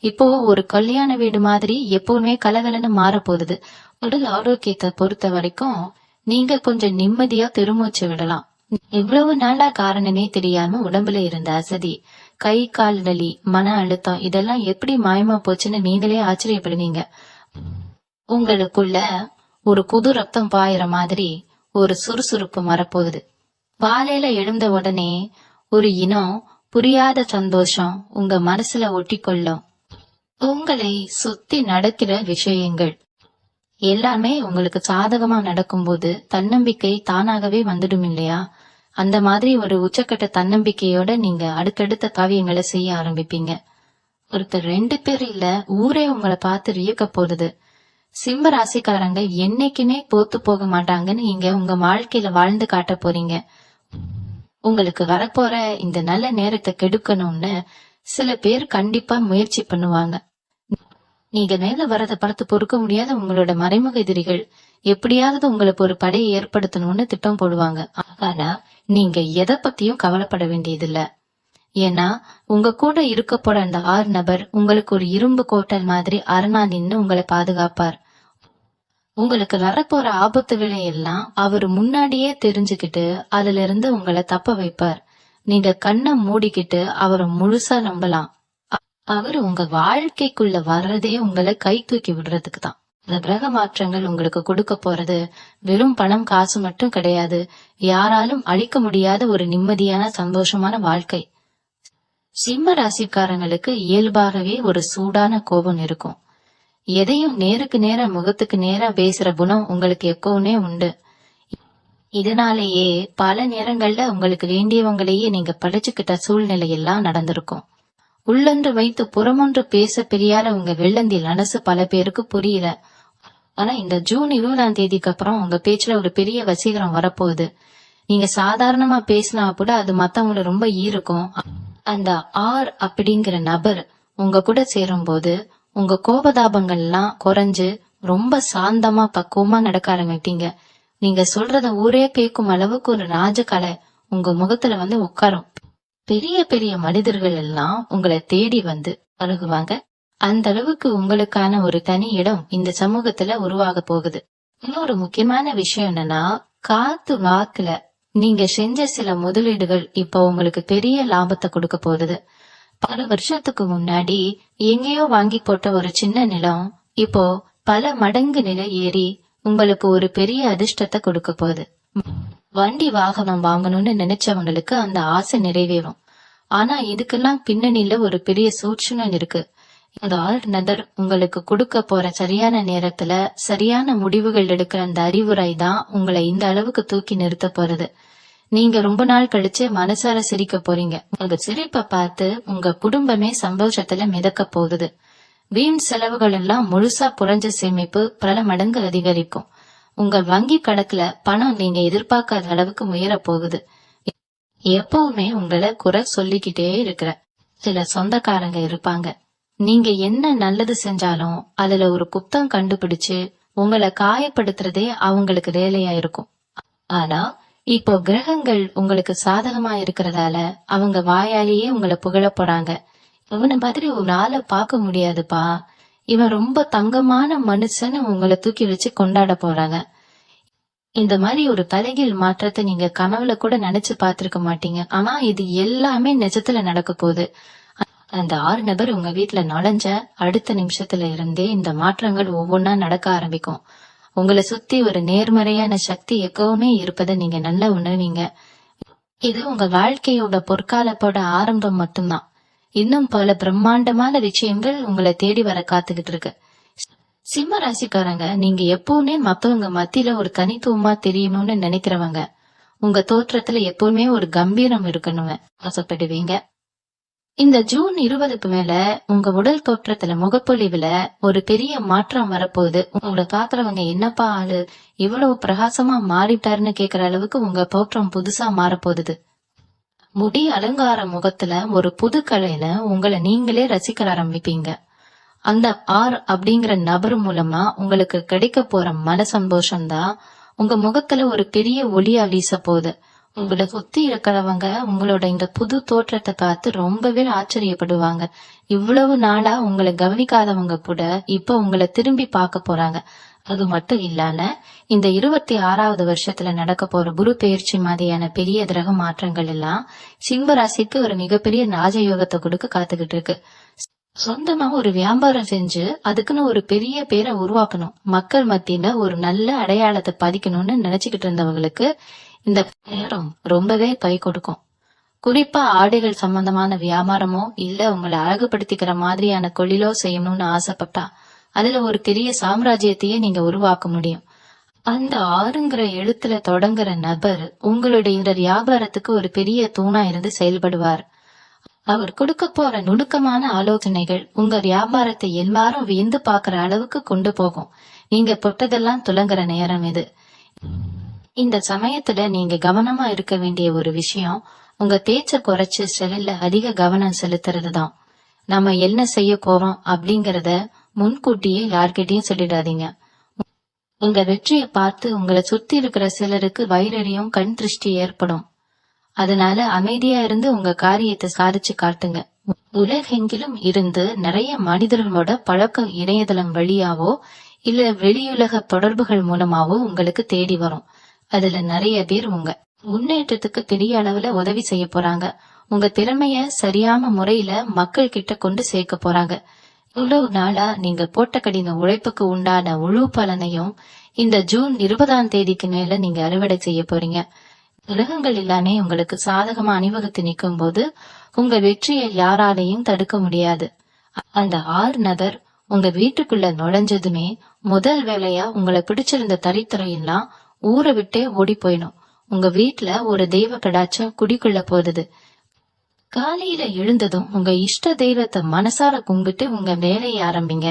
இப்போ ஒரு கல்யாண வீடு மாதிரி எப்பவுமே கலகலன்னு மாற போகுது. உடல் ஆரோக்கியத்தை பொறுத்த வரைக்கும் நீங்க கொஞ்சம் நிம்மதியா பெருமூச்சு விடலாம். இவ்வளவு நாளா காரணமே தெரியாம உடம்புல இருந்த அசதி, கை கால் வலி, மன அழுத்தம் இதெல்லாம் எப்படி மாயமா போச்சுன்னு நீங்களே ஆச்சரியப்படுவீங்க. உங்களுக்குள்ள ஒரு புது ரத்தம் பாயிற மாதிரி ஒரு சுறுசுறுப்பு வரப்போகுது. காலையில எழுந்த உடனே ஒரு இனம் புரியாத சந்தோஷம் உங்க மனசுல ஒட்டிக்கொள்ளும். உங்களை சுத்தி நடக்கிற விஷயங்கள் எல்லாமே உங்களுக்கு சாதகமா நடக்கும்போது தன்னம்பிக்கை தானாகவே வந்துடும் இல்லையா? அந்த மாதிரி ஒரு உச்சக்கட்ட தன்னம்பிக்கையோட நீங்க அடுத்தடுத்த காரியங்களை செய்ய ஆரம்பிப்பீங்க. ஒருத்தர் 2 பேர் இல்ல, ஊரே உங்களை பார்த்து வியக்க போகுது. சிம்ம ராசிக்காரங்க என்னைக்குமே போத்து போக மாட்டாங்கன்னு நீங்க உங்க வாழ்க்கையில வாழ்ந்து காட்ட போறீங்க. உங்களுக்கு வரப்போற இந்த நல்ல நேரத்தை கெடுக்கணும்னு சில பேர் கண்டிப்பா முயற்சி பண்ணுவாங்க. நீங்க மேல வரத பார்த்து பொறுக்க முடியாத உங்களோட மறைமுக எதிரிகள் எப்படியாவது உங்களுக்கு ஒரு படையை ஏற்படுத்தணும்னு திட்டம் போடுவாங்க. ஆனா நீங்க எதை பத்தியும் கவலைப்பட வேண்டியதில்ல. ஏன்னா உங்க கூட இருக்க போற அந்த 6 நபர் உங்களுக்கு ஒரு இரும்பு கோட்டல் மாதிரி அரணா நின்னு உங்களை பாதுகாப்பார். உங்களுக்கு வரப்போற ஆபத்துகளை எல்லாம் அவரு முன்னாடியே தெரிஞ்சுக்கிட்டு அதுல இருந்து உங்களை தப்ப வைப்பார். நீங்க கண்ணை மூடிக்கிட்டு அவரை முழுசா நம்பலாம். அவரு உங்க வாழ்க்கைக்குள்ள வர்றதே உங்களை கை தூக்கி விடுறதுக்கு தான். இந்த கிரக மாற்றங்கள் உங்களுக்கு கொடுக்க போறது வெறும் பணம் காசு மட்டும் கிடையாது. யாராலும் அழிக்க முடியாத ஒரு நிம்மதியான சந்தோஷமான வாழ்க்கை. சிம்ம ராசிக்காரங்களுக்கு இயல்பாகவே ஒரு சூடான கோபம் இருக்கும். எதையும் நேருக்கு நேர முகத்துக்கு நேரா பேசுற குணம் உங்களுக்கு எப்பவுமே உண்டு. இதனாலேயே பல நேரங்கள்ல உங்களுக்கு வேண்டியவங்களையே நீங்க படைச்சுக்கிட்ட சூழ்நிலை எல்லாம் நடந்திருக்கும். உள்ளொன்று வைத்து புறமொன்று பேச பெரியார உங்க வெள்ளந்தி மனசு பல பேருக்கு புரியல. ஆனா இந்த ஜூன் 20ஆம் தேதிக்கு அப்புறம் உங்க பேச்சுல ஒரு பெரிய வசீகரம் வரப்போகுது. நீங்க சாதாரணமா பேசினா கூட அது மத்தவங்களை ரொம்ப ஈர்க்கும். அந்த ஆர் அப்படிங்கிற நபர் உங்க கூட சேரும் போது உங்க கோபதாபங்கள் எல்லாம் குறைஞ்சு ரொம்ப சாந்தமா பக்குவமா நடக்க ஆரம்பிப்பீங்க. நீங்க சொல்றத ஊரே கேட்கும் அளவுக்கு ஒரு ராஜகலை உங்க முகத்துல வந்து உட்காரும். பெரிய பெரிய மனிதர்கள் எல்லாம் உங்களை தேடி வந்து பழகுவாங்க. அந்த அளவுக்கு உங்களுக்கான ஒரு தனி இடம் இந்த சமூகத்துல உருவாக போகுது. இன்னொரு முக்கியமான விஷயம் என்னன்னா, காத்து வாக்குல நீங்க செஞ்ச சில முதலீடுகள் இப்ப உங்களுக்கு பெரிய லாபத்தை கொடுக்க போகுது. பல வருஷத்துக்கு முன்னாடி எங்கேயோ வாங்கி போட்ட ஒரு சின்ன நிலம் இப்போ பல மடங்கு நிலை ஏறி உங்களுக்கு ஒரு பெரிய அதிர்ஷ்டத்தை கொடுக்க போகுது. வண்டி வாகனம் வாங்கணும்னு நினைச்சவங்களுக்கு அந்த ஆசை நிறைவேறும். ஆனா இதுக்கெல்லாம் பின்னணியில ஒரு பெரிய சூட்சுமம் இருக்கு. இந்த ஆளுநர் உங்களுக்கு கொடுக்க போற சரியான நேரத்துல சரியான முடிவுகள் எடுக்கிற அந்த அறிவுரை தான் உங்களை இந்த அளவுக்கு தூக்கி நிறுத்த போறது. நீங்க ரொம்ப நாள் கழிச்சு மனசார சிரிக்க போறீங்க. உங்க சிரிப்பை பார்த்து உங்க குடும்பமே சந்தோஷத்துல மிதக்க போகுது. வீண் செலவுகள் எல்லாம் முழுசா புரஞ்ச சேமிப்பு பல மடங்கு அதிகரிக்கும். உங்க வங்கி கணக்குல பணம் நீங்க எதிர்பார்க்காத அளவுக்கு உயர போகுது. எப்பவுமே உங்களை குறை சொல்லிக்கிட்டே இருக்கிற சில சொந்தக்காரங்க இருப்பாங்க. நீங்க என்ன நல்லது செஞ்சாலும் அதுல ஒரு குத்தம் கண்டுபிடிச்சு உங்களை காயப்படுத்துறதே அவங்களுக்கு வேலையா இருக்கும். ஆனா இப்போ கிரகங்கள் உங்களுக்கு சாதகமா இருக்கிறதால அவங்க வாயாலேயே உங்களை புகழ போறாங்க. இவனை மாதிரி ஒரு ஆளை பார்க்க முடியாதுப்பா, இவன் ரொம்ப தங்கமான மனுஷன்னு உங்களை தூக்கி வச்சு கொண்டாட போறாங்க. இந்த மாதிரி ஒரு தலைகீழ் மாற்றத்தை நீங்க கனவுல கூட நினைச்சு பார்த்திருக்க மாட்டீங்க. ஆனா இது எல்லாமே நிஜத்துல நடக்க போகுது. அந்த ஆறு நபர் உங்க வீட்டுல நுழைஞ்ச அடுத்த நிமிஷத்துல இருந்தே இந்த மாற்றங்கள் ஒவ்வொன்னா நடக்க ஆரம்பிக்கும். உங்களை சுத்தி ஒரு நேர்மறையான சக்தி எப்பவுமே இருப்பதை நீங்க நல்லா உணர்வீங்க. இது உங்க வாழ்க்கையோட பொற்காலத்தோட ஆரம்பம் மட்டும்தான். இன்னும் பல பிரம்மாண்டமான விஷயங்கள் உங்களை தேடி வர காத்துக்கிட்டு இருக்கு. சிம்ம ராசிக்காரங்க, நீங்க எப்பவுமே மத்தவங்க மத்தியில ஒரு தனித்துவமா தெரியணும்னு நினைக்கிறவங்க. உங்க தோற்றத்துல எப்பவுமே ஒரு கம்பீரம் இருக்கணும்னு ஆசைப்படுவீங்க. இந்த ஜூன் 20க்கு மேல உங்க உடல் தோற்றத்துல முகப்பொழிவுல ஒரு பெரிய மாற்றம் வரப்போகுது. உங்களை பாக்குறவங்க என்னப்பா ஆளு இவ்வளவு பிரகாசமா மாறிட்டாருன்னு கேக்குற அளவுக்கு உங்க தோற்றம் புதுசா மாறப்போகுது. முடி அலங்கார முகத்துல ஒரு புது கலையில உங்களை நீங்களே ரசிக்க ஆரம்பிப்பீங்க. அந்த ஆர் அப்படிங்கிற நபர் மூலமா உங்களுக்கு கிடைக்க போற மன சந்தோஷம்தான் உங்க முகத்துல ஒரு பெரிய ஒளியா வீச போகுது. உங்களை சுத்தி இருக்கிறவங்க உங்களோட இந்த புது தோற்றத்தை பார்த்து ரொம்பவே ஆச்சரியப்படுவாங்க. இவ்வளவு நாளா உங்களை கவனிக்காதவங்க கூட இப்ப உங்களை திரும்பி பார்க்க போறாங்க. அது மட்டும் இல்லாம இந்த 26வது வருஷத்துல நடக்க போற குரு பெயர்ச்சி மாதிரியான பெரிய கிரக மாற்றங்கள் எல்லாம் சிம்ம ராசிக்கு ஒரு மிகப்பெரிய ராஜயோகத்தை கொடுக்க காத்துக்கிட்டு இருக்கு. சொந்தமா ஒரு வியாபாரம் செஞ்சு அதுக்குன்னு ஒரு பெரிய பேரை உருவாக்கணும், மக்கள் மத்தியில ஒரு நல்ல அடையாளத்தை பதிக்கணும்னு நினைச்சுக்கிட்டு இருந்தவங்களுக்கு இந்த நேரம் ரொம்பவே கை கொடுக்கும். குறிப்பா ஆடைகள் சம்பந்தமான வியாபாரமோ இல்ல உங்களை அழகுபடுத்திக்கிற மாதிரியான தொழிலோ செய்யணும்னு ஆசைப்பட்டா அதுல ஒரு பெரிய சாம்ராஜ்யத்தையே நீங்க உருவாக்க முடியும். அந்த ஆறுங்கிற எழுத்துல தொடங்குற நபர் உங்களுடைய இந்த வியாபாரத்துக்கு ஒரு பெரிய தூணா இருந்து செயல்படுவார். அவர் கொடுக்க போற நுணுக்கமான ஆலோசனைகள் உங்க வியாபாரத்தை எல்லாரும் வியந்து பாக்குற அளவுக்கு கொண்டு போகும். நீங்க தொட்டதெல்லாம் துலங்குற நேரம் இது. இந்த சமயத்துல நீங்க கவனமா இருக்க வேண்டிய ஒரு விஷயம், உங்க பேச்ச குறைச்சு செயல்ல அதிக கவனம் செலுத்துறது தான். நம்ம என்ன செய்ய போறோம் அப்படிங்கறத முன்கூட்டியே யார்கிட்டயும் சொல்லிடாதீங்க. உங்க வெற்றியை பார்த்து உங்களை சுத்தி இருக்கிற சிலருக்கு வைரறியும் கண் திருஷ்டி ஏற்படும். அதனால அமைதியா இருந்து உங்க காரியத்தை சாதிச்சு காட்டுங்க. உலகெங்கிலும் இருந்து நிறைய மனிதர்களோட பழக்கம் இணையதளம் வழியாவோ இல்ல வெளியுலக தொடர்புகள் மூலமாவோ உங்களுக்கு தேடி வரும். அதுல நிறைய பேர் உங்க முன்னேற்றத்துக்கு பெரிய அளவுல உதவி செய்ய போறாங்க. உங்க திறமைய சரியான முறையில மக்கள் கிட்ட கொண்டு சேர்க்க போறாங்க. இவ்வளவு நாளா நீங்க போட்ட கடின உழைப்புக்கு உண்டான முழு பலனையும் இந்த ஜூன் 20ஆம் தேதிக்கு மேல நீங்க அறுவடை செய்ய போறீங்க. கிரகங்கள் எல்லாமே உங்களுக்கு சாதகமா அணிவகுத்து நிற்கும் போது உங்க வெற்றியை யாராலையும் தடுக்க முடியாது. அந்த ஆறு நபர் உங்க வீட்டுக்குள்ள நுழைஞ்சதுமே முதல் வேலையா உங்களை பிடிச்சிருந்த தரித்திரம் எல்லாம் ஊரை விட்டே ஓடி போயிடும். உங்க வீட்டுல ஒரு தெய்வ கடாட்சம் குடிக்குள்ள போகுது. காலையில எழுந்ததும் உங்க இஷ்ட தெய்வத்தை மனசார கும்பிட்டு உங்க வேலையை ஆரம்பிங்க.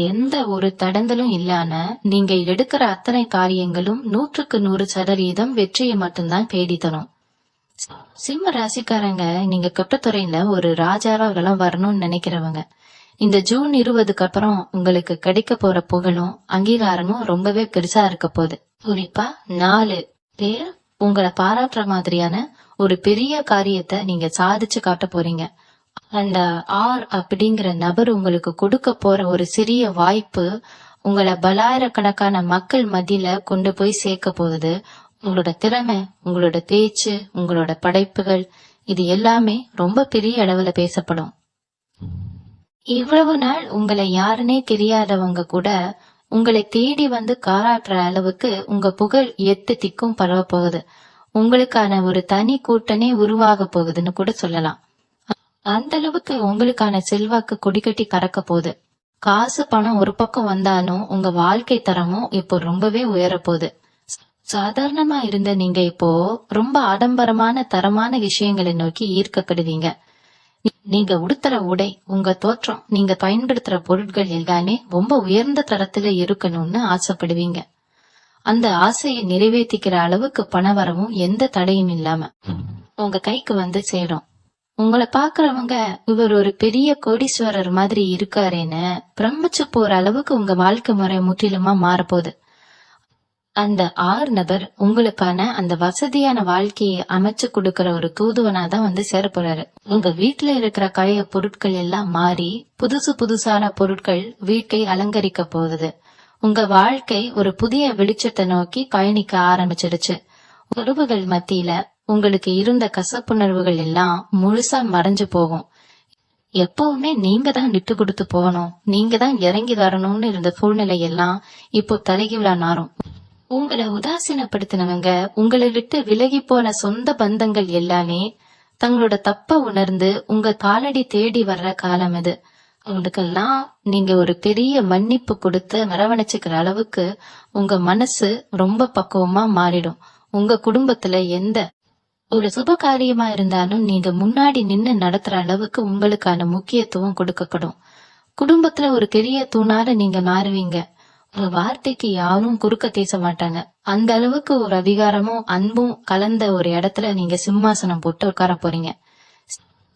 எந்த ஒரு தடங்கலும் இல்லாம நீங்க எடுக்கிற அத்தனை காரியங்களும் 100% வெற்றியை மட்டும்தான் தேடி தரும். சிம்ம ராசிக்காரங்க, நீங்க கொட்டத்துறையில ஒரு ராஜாவா வரணும்னு நினைக்கிறவங்க. இந்த ஜூன் 20க்கு அப்புறம் உங்களுக்கு கிடைக்க போற புகழும் அங்கீகாரமும் ரொம்பவே பெருசா இருக்க போகுது. குறிப்பா 4 பேர் உங்களை பாராட்டுற மாதிரியான ஒரு பெரிய காரியத்தை நீங்க சாதிச்சு காட்ட போறீங்க. அந்த அப்படிங்கிற நபர் உங்களுக்கு கொடுக்க போற ஒரு சிறிய வாய்ப்பு உங்களை பலாயிரக்கணக்கான மக்கள் மத்தியில கொண்டு போய் சேர்க்க போகுது. உங்களோட திறமை, உங்களோட பேச்சு, உங்களோட படைப்புகள், இது எல்லாமே ரொம்ப பெரிய அளவுல பேசப்படும். இவ்வளவு நாள் உங்களை யாருன்னே தெரியாதவங்க கூட உங்களை தேடி வந்து பாராட்டுற அளவுக்கு உங்க புகழ் 8 திக்கும் பரவ போகுது. உங்களுக்கான ஒரு தனி கூட்டணி உருவாக போகுதுன்னு கூட சொல்லலாம். அந்த அளவுக்கு உங்களுக்கான செல்வாக்கு கொடிக்கட்டி கறக்க போகுது. காசு பணம் ஒரு பக்கம் வந்தாலும் உங்க வாழ்க்கை தரமும் இப்போ ரொம்பவே உயர போகுது. சாதாரணமா இருந்த நீங்க இப்போ ரொம்ப ஆடம்பரமான தரமான விஷயங்களை நோக்கி ஈர்க்கப்படுவீங்க. நீங்க உடுத்துற உடை, உங்க தோற்றம், நீங்க பயன்படுத்துற பொருட்கள் எல்லாமே ரொம்ப உயர்ந்த தரத்துல இருக்கணும்னு ஆசைப்படுவீங்க. அந்த ஆசையை நிறைவேற்றிக்கிற அளவுக்கு பணவரவும் எந்த தடையும் இல்லாம உங்க கைக்கு வந்து சேரும். உங்களை பாக்குறவங்க இவர் ஒரு பெரிய கோடீஸ்வரர் மாதிரி இருக்காருன்னு பிரமிச்சு போற அளவுக்கு உங்க வாழ்க்கை முறை முற்றிலுமா மாறப்போகுது. அந்த 6 நபர் உங்களுக்கான அந்த வசதியான வாழ்க்கையை அமைச்சு கொடுக்கற ஒரு தூதுவனாதான் வந்து சேர போறாரு. உங்க வீட்டுல இருக்கிற கழைய பொருட்கள் எல்லாம் மாறி புதுசான பொருட்கள் வீட்டை அலங்கரிக்க போகுது. உங்க வாழ்க்கை ஒரு புதிய வெளிச்சத்தை நோக்கி பயணிக்க ஆரம்பிச்சிடுச்சு. உறவுகள் மத்தியில உங்களுக்கு இருந்த கசப்புணர்வுகள் எல்லாம் முழுசா மறைஞ்சு போகும். எப்பவுமே நீங்க தான் விட்டு கொடுத்து போகணும், நீங்க தான் இறங்கி வரணும்னு இருந்த சூழ்நிலை எல்லாம் இப்போ தலைகீழா மாறும். உங்களை உதாசீனப்படுத்தினவங்க, உங்களை விட்டு விலகி போன சொந்த பந்தங்கள் எல்லாமே தங்களோட தப்ப உணர்ந்து உங்க காலடி தேடி வர்ற காலம் இது. அவங்களுக்கெல்லாம் நீங்க ஒரு பெரிய மன்னிப்பு கொடுத்து அரவணைச்சுக்கிற அளவுக்கு உங்க மனசு ரொம்ப பக்குவமா மாறிடும். உங்க குடும்பத்துல எந்த ஒரு சுப காரியமா இருந்தாலும் நீங்க முன்னாடி நின்னு நடத்துற அளவுக்கு உங்களுக்கான முக்கியத்துவம் கொடுக்கப்படும். குடும்பத்துல ஒரு பெரிய தூணால நீங்க மாறுவீங்க. ஒரு வார்த்தைக்கு யாரும் குறுக்க பேச மாட்டாங்க. அந்த அளவுக்கு ஒரு அதிகாரமும் அன்பும் கலந்த ஒரு இடத்துல நீங்க சிம்மாசனம் போட்டு உட்கார போறீங்க.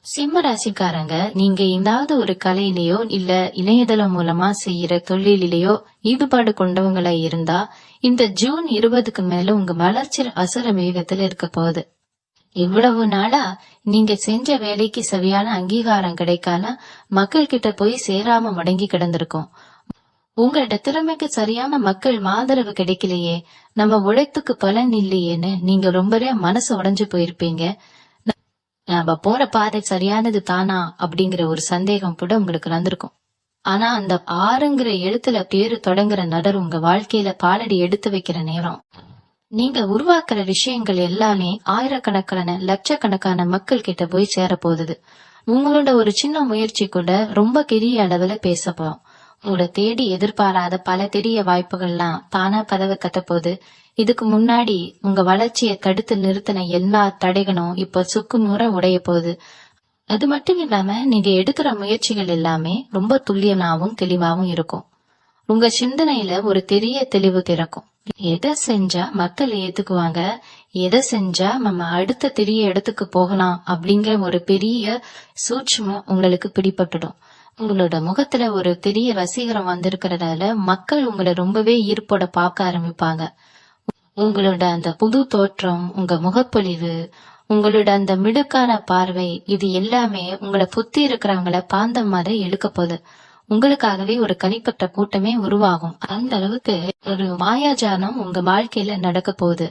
சிம்ம ராசிக்காரங்க, நீங்க ஏதாவது ஒரு கலையிலேயோ இல்ல இணையதளம் மூலமா செய்யற தொழிலிலேயோ ஈடுபாடு கொண்டவங்களா இருந்தா இந்த ஜூன் 20க்கு மேல உங்க வளர்ச்சி அசுர வேகத்துல இருக்க போகுது. இவ்வளவு நாளா நீங்க செஞ்ச வேலைக்கு சரியான அங்கீகாரம் கிடைக்காம மக்கள் கிட்ட போய் சேராம முடங்கி கிடந்திருக்கோம். உங்களோட திறமைக்கு சரியான மக்கள் ஆதரவு கிடைக்கலையே, நம்ம உழைப்புக்கு பலன் இல்லையேன்னு நீங்க ரொம்பவே மனசு உடைஞ்சு போயிருப்பீங்க. நம்ம போற பாதை சரியானது தானா அப்படிங்கிற ஒரு சந்தேகம் கூட உங்களுக்கு வந்திருக்கும். ஆனா அந்த 6ங்கிற எழுத்துல பேரு தொடங்குற நபர் உங்க வாழ்க்கையில காலடி எடுத்து வைக்கிற நேரம். நீங்க உருவாக்குற விஷயங்கள் எல்லாமே ஆயிரக்கணக்கான லட்சக்கணக்கான மக்கள் கிட்ட போய் சேர போகுது. உங்களோட ஒரு சின்ன முயற்சி கூட ரொம்ப பெரிய அளவுல பேசப்போம். உங்களை தேடி எதிர்பாராத பல பெரிய வாய்ப்புகள்லாம் தானா கதவை தட்ட போகுது. இதுக்கு முன்னாடி உங்க வளர்ச்சியை தடுத்து நிறுத்தின எல்லா தடைகளும் இப்ப சுக்குநூற உடைய போகுது. அது மட்டும் இல்லாம நீங்க எடுக்கிற முயற்சிகள் எல்லாமே ரொம்ப துல்லியமாவும் தெளிவாவும் இருக்கும். உங்க சிந்தனையில ஒரு பெரிய தெளிவு திறக்கும். எதை செஞ்சா மக்கள் ஏத்துக்குவாங்க, எதை செஞ்சா நம்ம அடுத்த பெரிய இடத்துக்கு போகலாம் அப்படிங்கிற ஒரு பெரிய சூட்சுமம் உங்களுக்கு பிடிபட்டுடும். உங்களோட முகத்துல ஒரு பெரிய ரசிகரம் வந்திருக்கிறதால மக்கள் உங்களை ரொம்பவே ஈர்ப்போட பார்க்க ஆரம்பிப்பாங்க. உங்களோட அந்த புது தோற்றம், உங்க முகப்பொழிவு, உங்களோட அந்த மிடுக்கான பார்வை, இது எல்லாமே உங்களை புத்தி இருக்கிறவங்கள பாந்தம் மாதிரி இழுக்க போகுது. உங்களுக்காகவே ஒரு தனிப்பட்ட கூட்டமே உருவாகும். அந்த அளவுக்கு ஒரு மாயாஜாலம் உங்க வாழ்க்கையில நடக்க போகுது.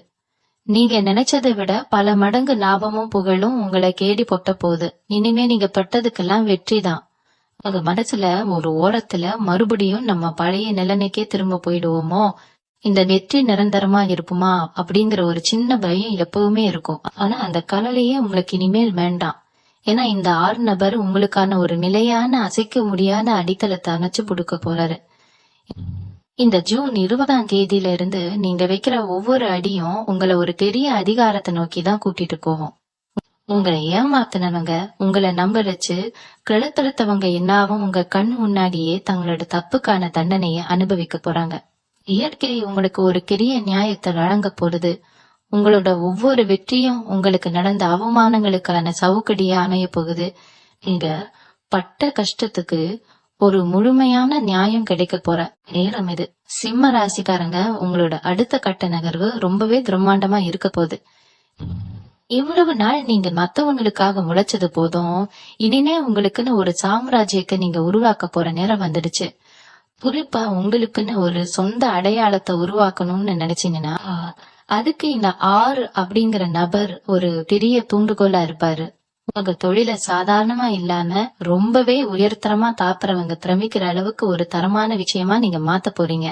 நீங்க நினைச்சதை விட பல மடங்கு லாபமும் புகழும் உங்களை கேடி பொட்ட போகுது. இனிமே நீங்க பட்டதுக்கெல்லாம் வெற்றி தான். உங்க மனசுல ஒரு ஓரத்துல மறுபடியும் நம்ம பழைய நிலைமைக்கே திரும்ப போயிடுவோமோ, இந்த வெற்றி நிரந்தரமா இருப்புமா அப்படிங்கிற ஒரு சின்ன பயம் எப்பவுமே இருக்கும். ஆனா அந்த கவலையே உங்களுக்கு இனிமேல் வேண்டாம். ஏன்னா இந்த 6 நபர் உங்களுக்கான ஒரு நிலையான அசைக்க முடியாத அடித்தளத்தை அமைச்சு கொடுக்க போறாரு. இந்த ஜூன் 20ஆம் தேதியில இருந்து நீங்க வைக்கிற ஒவ்வொரு அடியும் உங்களை ஒரு பெரிய அதிகாரத்தை நோக்கி தான் கூட்டிட்டு போகும். உங்களை ஏமாத்தினவங்க, உங்களை நம்ப வச்சு கழுத்தெடுத்தவங்க என்னாவும் உங்க கண் முன்னாடியே தங்களோட தப்புக்கான தண்டனையை அனுபவிக்க போறாங்க. இயற்கை உங்களுக்கு ஒரு பெரிய நியாயத்தை வழங்க போடுது. உங்களோட ஒவ்வொரு வெற்றியும் உங்களுக்கு நடந்த அவமானங்களுக்கான சவுக்கடியா அமைய போகுது. நீங்க பட்ட கஷ்டத்துக்கு ஒரு முழுமையான நியாயம் கிடைக்க போற நேரம் இது. சிம்ம ராசிக்காரங்க, உங்களோட அடுத்த கட்ட நகர்வு ரொம்பவே பிரம்மாண்டமா இருக்க போகுது. இவ்வளவு நாள் நீங்க மத்தவங்களுக்காக முளைச்சது போதும், இனிமே உங்களுக்குன்னு ஒரு சாம்ராஜ்யத்தை நீங்க உருவாக்க போற நேரம் வந்துடுச்சு. குறிப்பா உங்களுக்குன்னு ஒரு சொந்த அடையாளத்தை உருவாக்கணும்னு நினைச்சீங்கன்னா அதுக்கு இந்த 6 அப்படிங்கிற நபர் ஒரு பெரிய தூண்டுகோலா இருப்பாரு. உங்க தொழில சாதாரணமா இல்லாம ரொம்பவே உயர்தரமா தாப்புறவங்க பிரமிக்கிற அளவுக்கு ஒரு தரமான விஷயமா நீங்க மாத்த போறீங்க.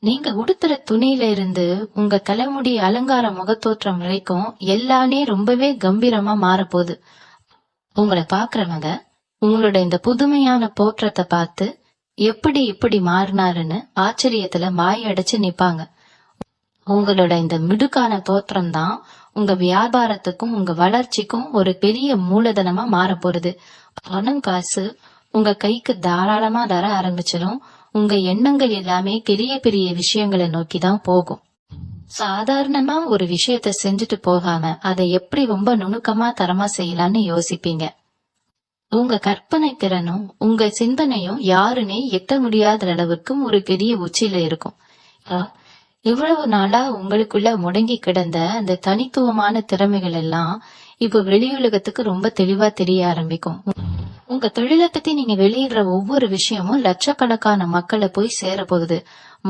நீங்க உடுத்துற துணியில இருந்து உங்க தலைமுடி அலங்கார முகத்தோற்றம் வரைக்கும் எல்லாமே ரொம்பவே கம்பீரமா மாறப்போகுது. உங்களை பாக்குறவங்க உங்களோட இந்த புதுமையான தோற்றத்தை பார்த்து எப்படி இப்படி மாறினாருன்னு ஆச்சரியத்துல வாயடைச்சு நிப்பாங்க. உங்களோட இந்த மிடுக்கான தோற்றம் தான் உங்க வியாபாரத்துக்கும் உங்க வளர்ச்சிக்கும் ஒரு பெரிய மூலதனமா மாற போறது. பணம் காசு உங்க கைக்கு தாராளமா தர ஆரம்பிச்சிடும். உங்க எண்ணங்கள் எல்லாமே பெரிய பெரிய விஷயங்களை நோக்கிதான் போகும். சாதாரணமா ஒரு விஷயத்த செஞ்சுட்டு போகாம அதை எப்படி ரொம்ப நுணுக்கமா தரமா செய்யலாம்னு யோசிப்பீங்க. உங்க கற்பனை திறனும் உங்க சிந்தனையும் யாருன்னே எட்ட முடியாத அளவுக்கு ஒரு பெரிய உச்சியில இருக்கும். இவ்வளவு நாளா உங்களுக்குள்ள முடங்கி கிடந்த அந்த தனித்துவமான திறமைகள் எல்லாம் இப்ப வெளியுலகத்துக்கு ரொம்ப தெளிவா தெரிய ஆரம்பிக்கும். உங்க தொழிலை பத்தி நீங்க வெளியிடுற ஒவ்வொரு விஷயமும் லட்சக்கணக்கான மக்களை போய் சேர போகுது.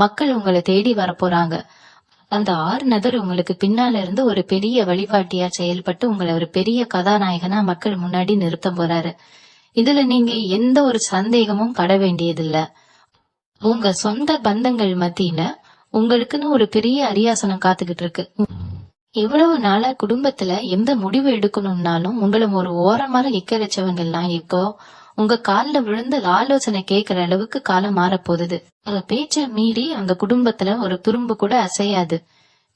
மக்கள் உங்களை தேடி வர போறாங்க. அந்த 6 நபர் உங்களுக்கு பின்னால இருந்து ஒரு பெரிய வழிகாட்டியா செயல்பட்டு உங்களை ஒரு பெரிய கதாநாயகனா மக்கள் முன்னாடி நிறுத்த போறாரு. இதுல நீங்க எந்த ஒரு சந்தேகமும் பட வேண்டியதில்ல. உங்க சொந்த பந்தங்கள் மத்தியில உங்களுக்குன்னு ஒரு பெரிய அரியாசனம் காத்துக்கிட்டு இருக்கு. இவ்வளவு நாளா குடும்பத்துல எந்த முடிவு எடுக்கணும்னாலும் உங்களை ஒரு ஓரமாக நிக்க வச்சவங்க எல்லாம் இப்போ உங்க கால்ல விழுந்து ஆலோசனை கேட்கிற அளவுக்கு காலம் மாறப்போகுது. உங்க பேச்ச மீறி அந்த குடும்பத்துல ஒரு துரும்பு கூட அசையாது.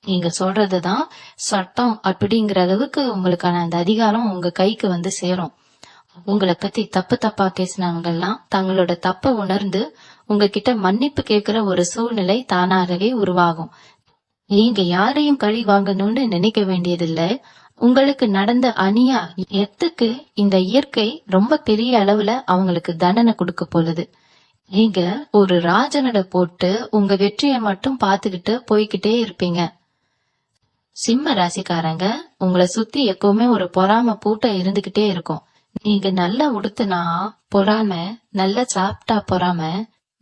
நீங்க சொல்றதுதான் சட்டம் அப்படிங்கிற அளவுக்கு உங்களுக்கான அந்த அதிகாரம் உங்க கைக்கு வந்து சேரும். உங்களை பத்தி தப்பு தப்பா பேசினவங்க எல்லாம் தங்களோட தப்ப உணர்ந்து உங்ககிட்ட மன்னிப்பு கேட்கிற ஒரு சூழ்நிலை தானாகவே உருவாகும். நீங்க யாரையும் பழி வாங்கணும்னு நினைக்க வேண்டியதில்லை. உங்களுக்கு நடந்த அநியாயத்துக்கு இந்த இயற்கை ரொம்ப பெரிய அளவுல அவங்களுக்கு தண்டனை கொடுக்க போகுது. நீங்க ஒரு ராஜனட போட்டு உங்க வெற்றியை மட்டும் பாத்துக்கிட்டு போய்கிட்டே இருப்பீங்க. சிம்ம ராசிக்காரங்க, உங்களை சுத்தி எப்பவுமே ஒரு பொறாம பூட்டம் இருந்துகிட்டே இருக்கும். நீங்க நல்லா உடுத்துனா பொறாம, நல்லா சாப்பிட்டா பொறாம,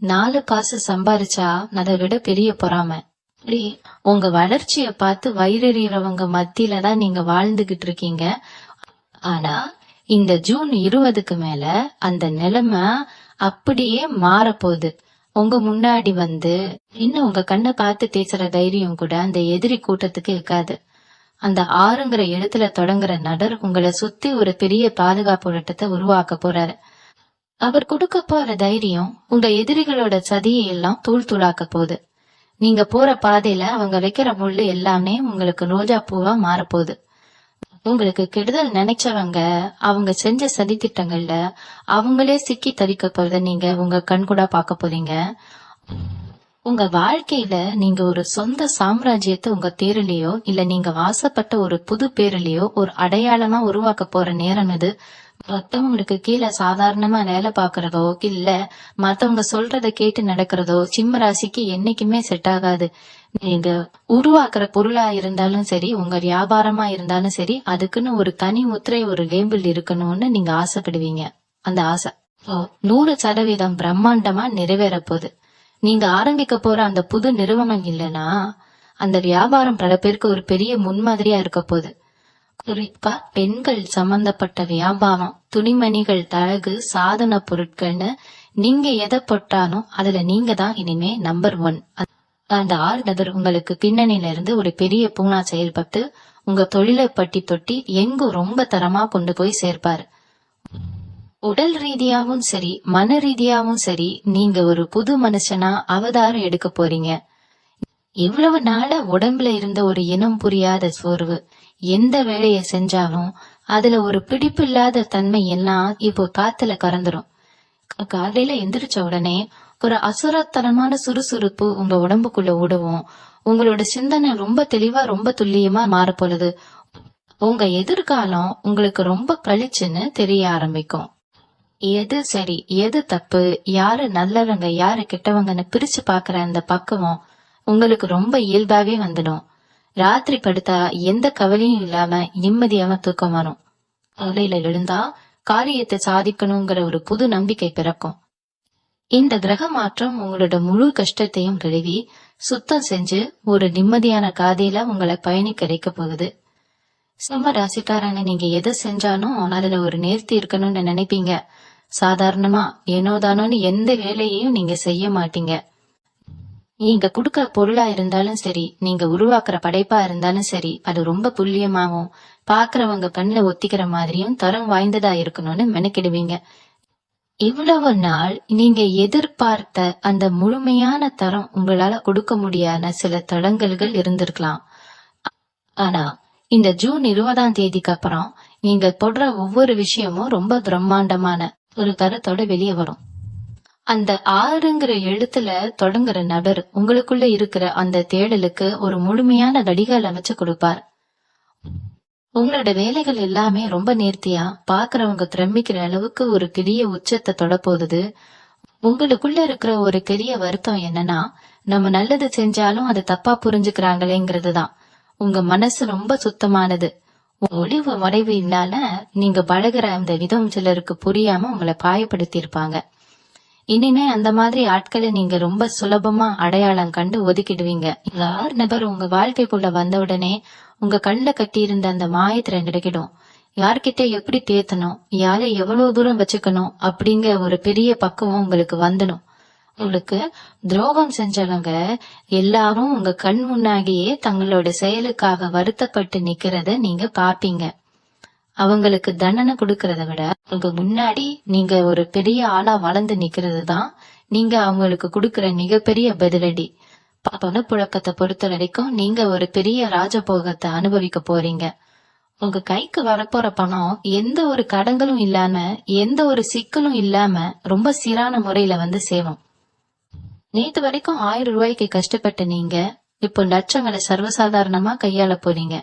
4 காசு சம்பாரிச்சா அதை விட பெரிய பொறாம. அப்படி உங்க வளர்ச்சிய பார்த்து வயிறறியறவங்க மத்தியில தான் நீங்க வாழ்ந்துகிட்டு இருக்கீங்க. ஆனா இந்த ஜூன் 20க்கு மேல அந்த நிலைமை அப்படியே மாறப்போகுது. உங்க முன்னாடி வந்து இன்னும் உங்க கண்ணை பார்த்து பேசுற தைரியம் கூட அந்த எதிரி கூட்டத்துக்கு இருக்காது. அந்த 6ங்கிற இடத்துல தொடங்குற நபர் உங்களை சுத்தி ஒரு பெரிய பாதுகாப்பு வட்டத்தை உருவாக்க போறாரு. அவர் கொடுக்க போற தைரியம் உங்க எதிரிகளோட சதியை எல்லாம் தூள் தூளாக்க போகுது. நீங்க போற பாதையில அவங்க வைக்கிற முள்ளு எல்லாமே உங்களுக்கு ரோஜா பூவா மாறப்போகுது. உங்களுக்கு கெடுதல் நினைச்சவங்க அவங்க செஞ்ச சதி திட்டங்கள்ல அவங்களே சிக்கி தவிக்க போறத நீங்க உங்க கண்கூடா பார்க்க போறீங்க. உங்க வாழ்க்கையில நீங்க ஒரு சொந்த சாம்ராஜ்யத்தை உங்க பேரிலேயோ இல்ல நீங்க வாசப்பட்ட ஒரு புது பேரிலேயோ ஒரு அடையாளமா உருவாக்க போற நேரம் இது. மத்தவங்களுக்கு கீழே சாதாரணமா வேலை பாக்குறதோ இல்ல மத்தவங்க சொல்றத கேட்டு நடக்கிறதோ சிம்ம ராசிக்கு என்னைக்குமே செட் ஆகாது. நீங்க உருவாக்குற பொருளா இருந்தாலும் சரி, உங்க வியாபாரமா இருந்தாலும் சரி, அதுக்குன்னு ஒரு தனி முத்திரை, ஒரு லேபிள் இருக்கணும்னு நீங்க ஆசைப்படுவீங்க. அந்த ஆசை 100% பிரம்மாண்டமா நிறைவேற போகுது. நீங்க ஆரம்பிக்க போற அந்த புது நிறுவனம் இல்லைன்னா அந்த வியாபாரம் பல பேருக்கு ஒரு பெரிய முன்மாதிரியா இருக்க போகுது. குறிப்பா பெண்கள் சம்பந்தப்பட்ட வியாபாரம், துணிமணிகள், அழகு, சாதன பொருட்கள்னு நீங்க எதை போட்டாலும் அதுல நீங்க தான் இனிமே நம்பர் 1. அந்த 6 நபர் உங்களுக்கு பின்னணியில இருந்து ஒரு பெரிய பூனா செயல்பட்டு உங்க தொழிலை பட்டி தொட்டி எங்கும் ரொம்ப தரமா கொண்டு போய் சேர்ப்பாரு. உடல் ரீதியாவும் சரி, மன ரீதியாவும் சரி, நீங்க ஒரு புது மனுஷனா அவதாரம் எடுக்க போறீங்க. இவ்வளவு நாளா உடம்புல இருந்த ஒரு இனம் புரியாத சோர்வு, எந்த வேலையை செஞ்சாலும் அதுல ஒரு பிடிப்பில்லாத தன்மை எல்லாம் இப்போ காத்துல கறந்துரும். காலையில எந்திரிச்ச உடனே ஒரு அசுரத்தனமான சுறுசுறுப்பு உங்க உடம்புக்குள்ள ஓடுவோம். உங்களோட சிந்தனை ரொம்ப தெளிவா, ரொம்ப துல்லியமா மாறப்போகுது. உங்க எதிர்காலம் உங்களுக்கு ரொம்ப பளிச்சுன்னு தெரிய ஆரம்பிக்கும். எது சரி, எது தப்பு, யாரு நல்லவங்க, யாரு கெட்டவங்கன்னு பிரிச்சு பாக்குற அந்த பக்குவம் உங்களுக்கு ரொம்ப இயல்பாவே வந்துடும். ராத்திரி படுத்தா எந்த கவலையும் இல்லாம நிம்மதியாம தூக்கம் வரும். காலையில எழுந்தா காரியத்தை சாதிக்கணுங்கிற ஒரு புது நம்பிக்கை பிறக்கும். இந்த கிரக மாற்றம் உங்களோட முழு கஷ்டத்தையும் கழுவி சுத்தம் செஞ்சு ஒரு நிம்மதியான காதையில உங்களை பயணிக்க வைக்க போகுது. சிம்ம ராசிக்காரங்க, நீங்க எதை செஞ்சாலும் அதுல ஒரு நேர்த்தி இருக்கணும்னு நினைப்பீங்க. சாதாரணமா ஏனோதானோன்னு எந்த வேலையையும் நீங்க செய்ய மாட்டீங்க. நீங்க கொடுக்கற பொருளா இருந்தாலும் சரி, நீங்க உருவாக்குற படைப்பா இருந்தாலும் சரி, அது ரொம்ப துல்லியமாவும் பாக்குறவங்க கண்ணுல ஒத்திக்கிற மாதிரியும் தரம் வாய்ந்ததா இருக்கணும்னு மெனக்கிடுவீங்க. இவ்வளவு நாள் நீங்க எதிர்பார்த்த அந்த முழுமையான தரம் உங்களால கொடுக்க முடியாத சில தடங்கல்கள் இருந்திருக்கலாம். ஆனா இந்த ஜூன் 20ஆம் தேதிக்கு அப்புறம் நீங்க தொடர ஒவ்வொரு விஷயமும் ரொம்ப பிரம்மாண்டமான ஒரு தரத்தோட வெளியே வரும். அந்த 6ங்கிற எழுத்துல தொடங்குற நபர் உங்களுக்குள்ள இருக்கிற அந்த தேடலுக்கு ஒரு முழுமையான கடிகால் அமைச்சு கொடுப்பார். உங்களோட வேலைகள் எல்லாமே ரொம்ப நேர்த்தியா பாக்குறவங்க பிரமிக்கிற அளவுக்கு ஒரு பெரிய உச்சத்தை தொட போகுது. உங்களுக்குள்ள இருக்கிற ஒரு பெரிய வருத்தம் என்னன்னா, நம்ம நல்லது செஞ்சாலும் அது தப்பா புரிஞ்சுக்கிறாங்களேங்கிறதுதான். உங்க மனசு ரொம்ப சுத்தமானது. ஒளிவு மறைவு இல்லாம நீங்க பழகுற அந்த விதம் சிலருக்கு புரியாம உங்களை காயப்படுத்தி இருப்பாங்க. இனிமே அந்த மாதிரி ஆட்களை நீங்க ரொம்ப சுலபமா அடையாளம் கண்டு ஒதுக்கிடுவீங்க. யார் நபர் உங்க வாழ்க்கைக்குள்ள வந்த உடனே உங்க கண்ணுல கட்டி இருந்த அந்த மாயத்திரை கிடைக்கிடும். யார்கிட்ட எப்படி பேத்தணும், யாரை எவ்வளவு தூரம் வச்சுக்கணும் அப்படிங்கிற ஒரு பெரிய பக்குவம் உங்களுக்கு வந்துடும். உங்களுக்கு துரோகம் செஞ்சவங்க எல்லாரும் உங்க கண் முன்னாடியே தங்களோட செயலுக்காக வருத்தப்பட்டு நிக்கிறத நீங்க பாப்பீங்க. அவங்களுக்கு தண்டனை கொடுக்கறத விட உங்க முன்னாடி நீங்க ஒரு பெரிய ஆளா வளர்ந்து நிக்கிறது தான் நீங்க அவங்களுக்கு கொடுக்கற மிகப்பெரிய பதிலடி. பணப்புழக்கத்தை பொறுத்த வரைக்கும் நீங்க ஒரு பெரிய ராஜபோகத்தை அனுபவிக்க போறீங்க. உங்க கைக்கு வரப்போற பணம் எந்த ஒரு கடன்களும் இல்லாம, எந்த ஒரு சிக்கலும் இல்லாம ரொம்ப சீரான முறையில வந்து சேரும். நேத்து வரைக்கும் 1000 ரூபாய்க்கு கஷ்டப்பட்ட நீங்க இப்போ லட்சங்களை சர்வசாதாரணமா கையாள போறீங்க.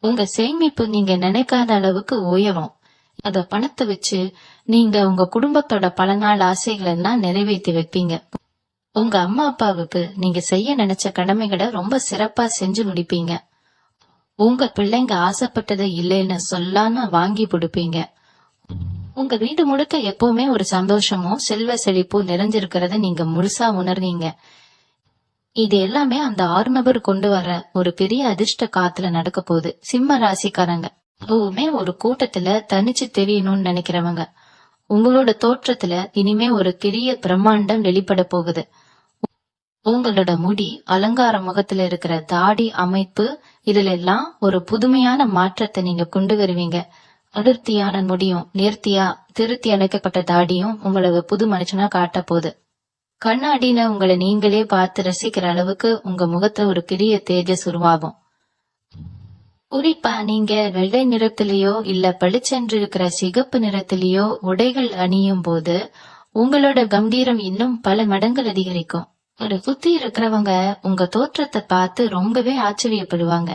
உங்க சேமிப்பு நீங்க நினைக்காத அளவுக்கு உயரும். அத பணத்தை வச்சு நீங்க உங்க குடும்பத்தோட பல நாள் ஆசைகள் எல்லாம் நிறைவேற்றி வைப்பீங்க. உங்க அம்மா அப்பாவுக்கு நீங்க செய்ய நினைச்ச கடமைகளை ரொம்ப சிறப்பா செஞ்சு முடிப்பீங்க. உங்க பிள்ளைங்க ஆசைப்பட்டதை இல்லைன்னு சொல்லாம வாங்கி கொடுப்பீங்க. உங்க வீடு முழுக்க எப்பவுமே ஒரு சந்தோஷமும் செல்வ செழிப்பும் நிறைஞ்சிருக்கிறத நீங்க முழுசா உணர்வீங்க. இது எல்லாமே அந்த 6 நபர் கொண்டு வர ஒரு பெரிய அதிர்ஷ்ட காத்துல நடக்க போகுது. சிம்ம ராசிக்காரங்க எப்பவுமே ஒரு கூட்டத்துல தனிச்சு தெரியணும்னு நினைக்கிறவங்க. உங்களோட தோற்றத்துல இனிமே ஒரு பெரிய பிரம்மாண்டம் வெளிப்பட போகுது. உங்களோட முடி, அலங்கார முகத்துல இருக்கிற தாடி அமைப்பு, இதுல எல்லாம் ஒரு புதுமையான மாற்றத்தை நீங்க கொண்டு வருவீங்க. அடர்த்தியான முடியும், நேர்த்தியா திருத்தி அணைக்கப்பட்ட தாடியும் உங்களை புது மனுஷனா காட்ட போகுது. கண்ணாடியில உங்களை நீங்களே பார்த்து ரசிக்கிற அளவுக்கு உங்க முகத்துல ஒரு பெரிய தேஜஸ் உருவாகும். குறிப்பா நீங்க வெள்ளை நிறத்திலேயோ இல்ல பளிச்சென்று இருக்கிற சிகப்பு நிறத்திலேயோ உடைகள் அணியும் போது உங்களோட கம்பீரம் இன்னும் பல மடங்கள் அதிகரிக்கும். ஒரு சுத்தி இருக்கிறவங்க உங்க தோற்றத்தை பார்த்து ரொம்பவே ஆச்சரியப்படுவாங்க.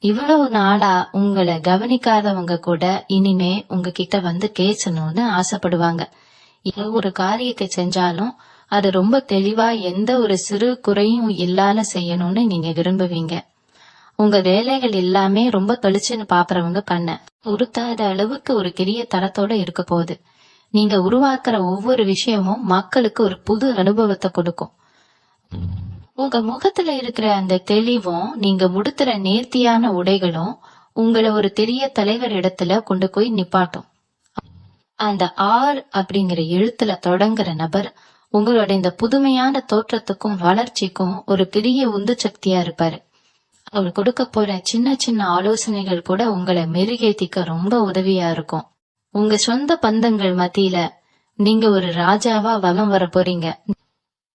இவ்வளவு நாளா உங்களை கவனிக்காதவங்க கூட இனிமே உங்ககிட்ட வந்து பேசணும்னு ஆசைப்படுவாங்க. ஒரு காரியத்தை செஞ்சாலும் அது ரொம்ப தெளிவா எந்த ஒரு சிறு குறையும் இல்லாம செய்யணும்னு நீங்க விரும்புவீங்க. உங்க வேலைகள் எல்லாமே ரொம்ப தொலைச்சுன்னு பாக்குறவங்க பண்ண உறுத்தாத அளவுக்கு ஒரு பெரிய தரத்தோட இருக்க போகுது. நீங்க உருவாக்குற ஒவ்வொரு விஷயமும் மக்களுக்கு ஒரு புது அனுபவத்தை கொடுக்கும். உங்க முகத்துல இருக்கிற அந்த தெளிவும் நீங்க உடுத்துற நேர்த்தியான உடைகளும் உங்களை ஒரு பெரிய தலைவர் இடத்துல கொண்டு போய் நிப்பாட்டும். அந்த ஆர் அப்படிங்கிற எழுத்துல தொடங்குற நபர் உங்களோட இந்த புதுமையான தோற்றத்துக்கும் வளர்ச்சிக்கும் ஒரு பெரிய உந்து சக்தியா இருப்பாரு. அவர் கொடுக்க போற சின்ன சின்ன ஆலோசனைகள் கூட உங்களை மெருகேத்திக்க ரொம்ப உதவியா இருக்கும். உங்க சொந்த பந்தங்கள் மத்தியில நீங்க ஒரு ராஜாவா வலம் வர போறீங்க.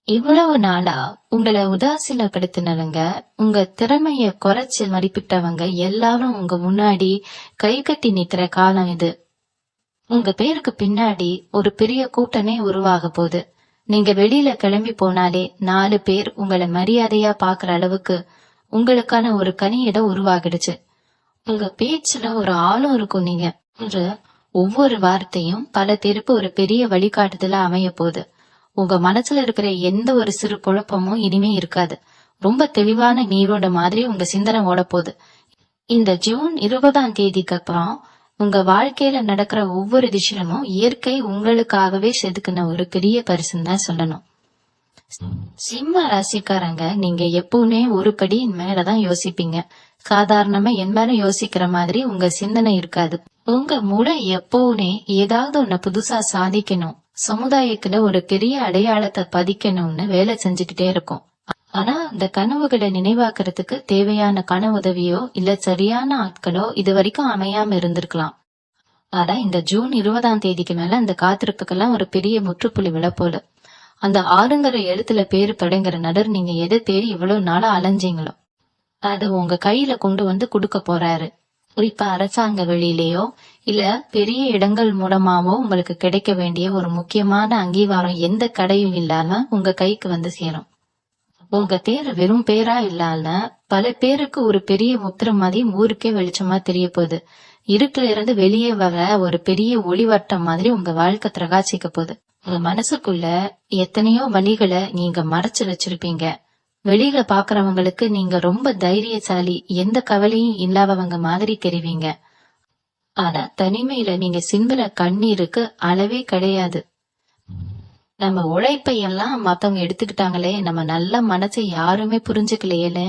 இவ்வளவு நாளா உங்களை உதாசீனப்படுத்தினவங்க, உங்க திறமைய குறைச்சு மதிப்பிட்டவங்க எல்லாரும் உங்க முன்னாடி கை கட்டி நிக்கிற காலம் இது. உங்க பேருக்கு பின்னாடி ஒரு பெரிய கூட்டமே உருவாக போகுது. நீங்க வெளியில கிளம்பி போனாலே 4 பேர் உங்களை மரியாதையா பாக்குற அளவுக்கு உங்களுக்கான ஒரு கனியிடம் உருவாகிடுச்சு. உங்க பேச்சுல ஒரு ஆழம் இருக்கும். நீங்க ஒவ்வொரு வார்த்தையும் பல பேருக்கு ஒரு பெரிய வழிகாட்டுதலா அமைய போகுது. உங்க மனசுல இருக்கிற எந்த ஒரு சிறு குழப்பமும் இனிமே இருக்காது. ரொம்ப தெளிவான நீரோட மாதிரி உங்க சிந்தனை ஓட போகுது. இந்த ஜூன் 20ஆம் தேதிக்கு அப்புறம் உங்க வாழ்க்கையில நடக்கிற ஒவ்வொரு விஷயமும் இயற்கை உங்களுக்காகவே செதுக்குன ஒரு பெரிய பரிசுன்னு தான் சொல்லணும். சிம்ம ராசிக்காரங்க, நீங்க எப்பவுமே ஒரு படி மேலதான் யோசிப்பீங்க. சாதாரணமா என் மேல யோசிக்கிற மாதிரி உங்க சிந்தனை இருக்காது. உங்க மூளை எப்பவுமே ஏதாவது ஒண்ணு புதுசா சாதிக்கணும், சமுதாயத்துல ஒரு பெரிய அடையாளத்தை பதிக்கணும்னு வேலை செஞ்சுக்கிட்டே இருக்கும். ஆனா அந்த கனவுகளை நினைவாக்குறதுக்கு தேவையான கன உதவியோ இல்ல சரியான ஆட்களோ இது வரைக்கும் அமையாம இருந்திருக்கலாம். ஆனா இந்த ஜூன் 20ஆம் தேதிக்கு மேல அந்த காத்திருப்புக்கெல்லாம் ஒரு பெரிய முற்றுப்புள்ளி விழப்போல. அந்த 6ங்கிற எழுத்துல பேரு தொடங்குற நபர் நீங்க எதை தேடி இவ்வளவு நாளா அலைஞ்சீங்களோ அதை உங்க கையில கொண்டு வந்து கொடுக்க போறாரு. குறிப்பா அரசாங்க வெளியிலேயோ இல்ல பெரிய இடங்கள் மூலமாவோ உங்களுக்கு கிடைக்க வேண்டிய ஒரு முக்கியமான அங்கீகாரம் எந்த கடையும் இல்லாம உங்க கைக்கு வந்து சேரும். உங்க பேரு வெறும் பேரா இல்லாம பல பேருக்கு ஒரு பெரிய முத்திரம் மாதிரி ஊருக்கே வெளிச்சமா தெரிய போகுது. இருட்டுல இருந்து வெளியே வர ஒரு பெரிய ஒளிவட்டம் மாதிரி உங்க வாழ்க்கை பிரகாசிக்க போகுது. உங்க மனசுக்குள்ள எத்தனையோ வழிகளை நீங்க மறைச்சு வச்சிருப்பீங்க. வெளியில பாக்குறவங்களுக்கு நீங்க ரொம்ப தைரியசாலி, எந்த கவலையும் இல்லாதவங்க மாதிரி தெரிவீங்க. ஆனா தனிமையில நீங்க சிந்துற கண்ணீருக்கு அளவே கிடையாது. நம்ம உழைப்பையெல்லாம் மத்தவங்க எடுத்துக்கிட்டாங்களே, நம்ம நல்ல மனசை யாருமே புரிஞ்சுக்கலையேன்னு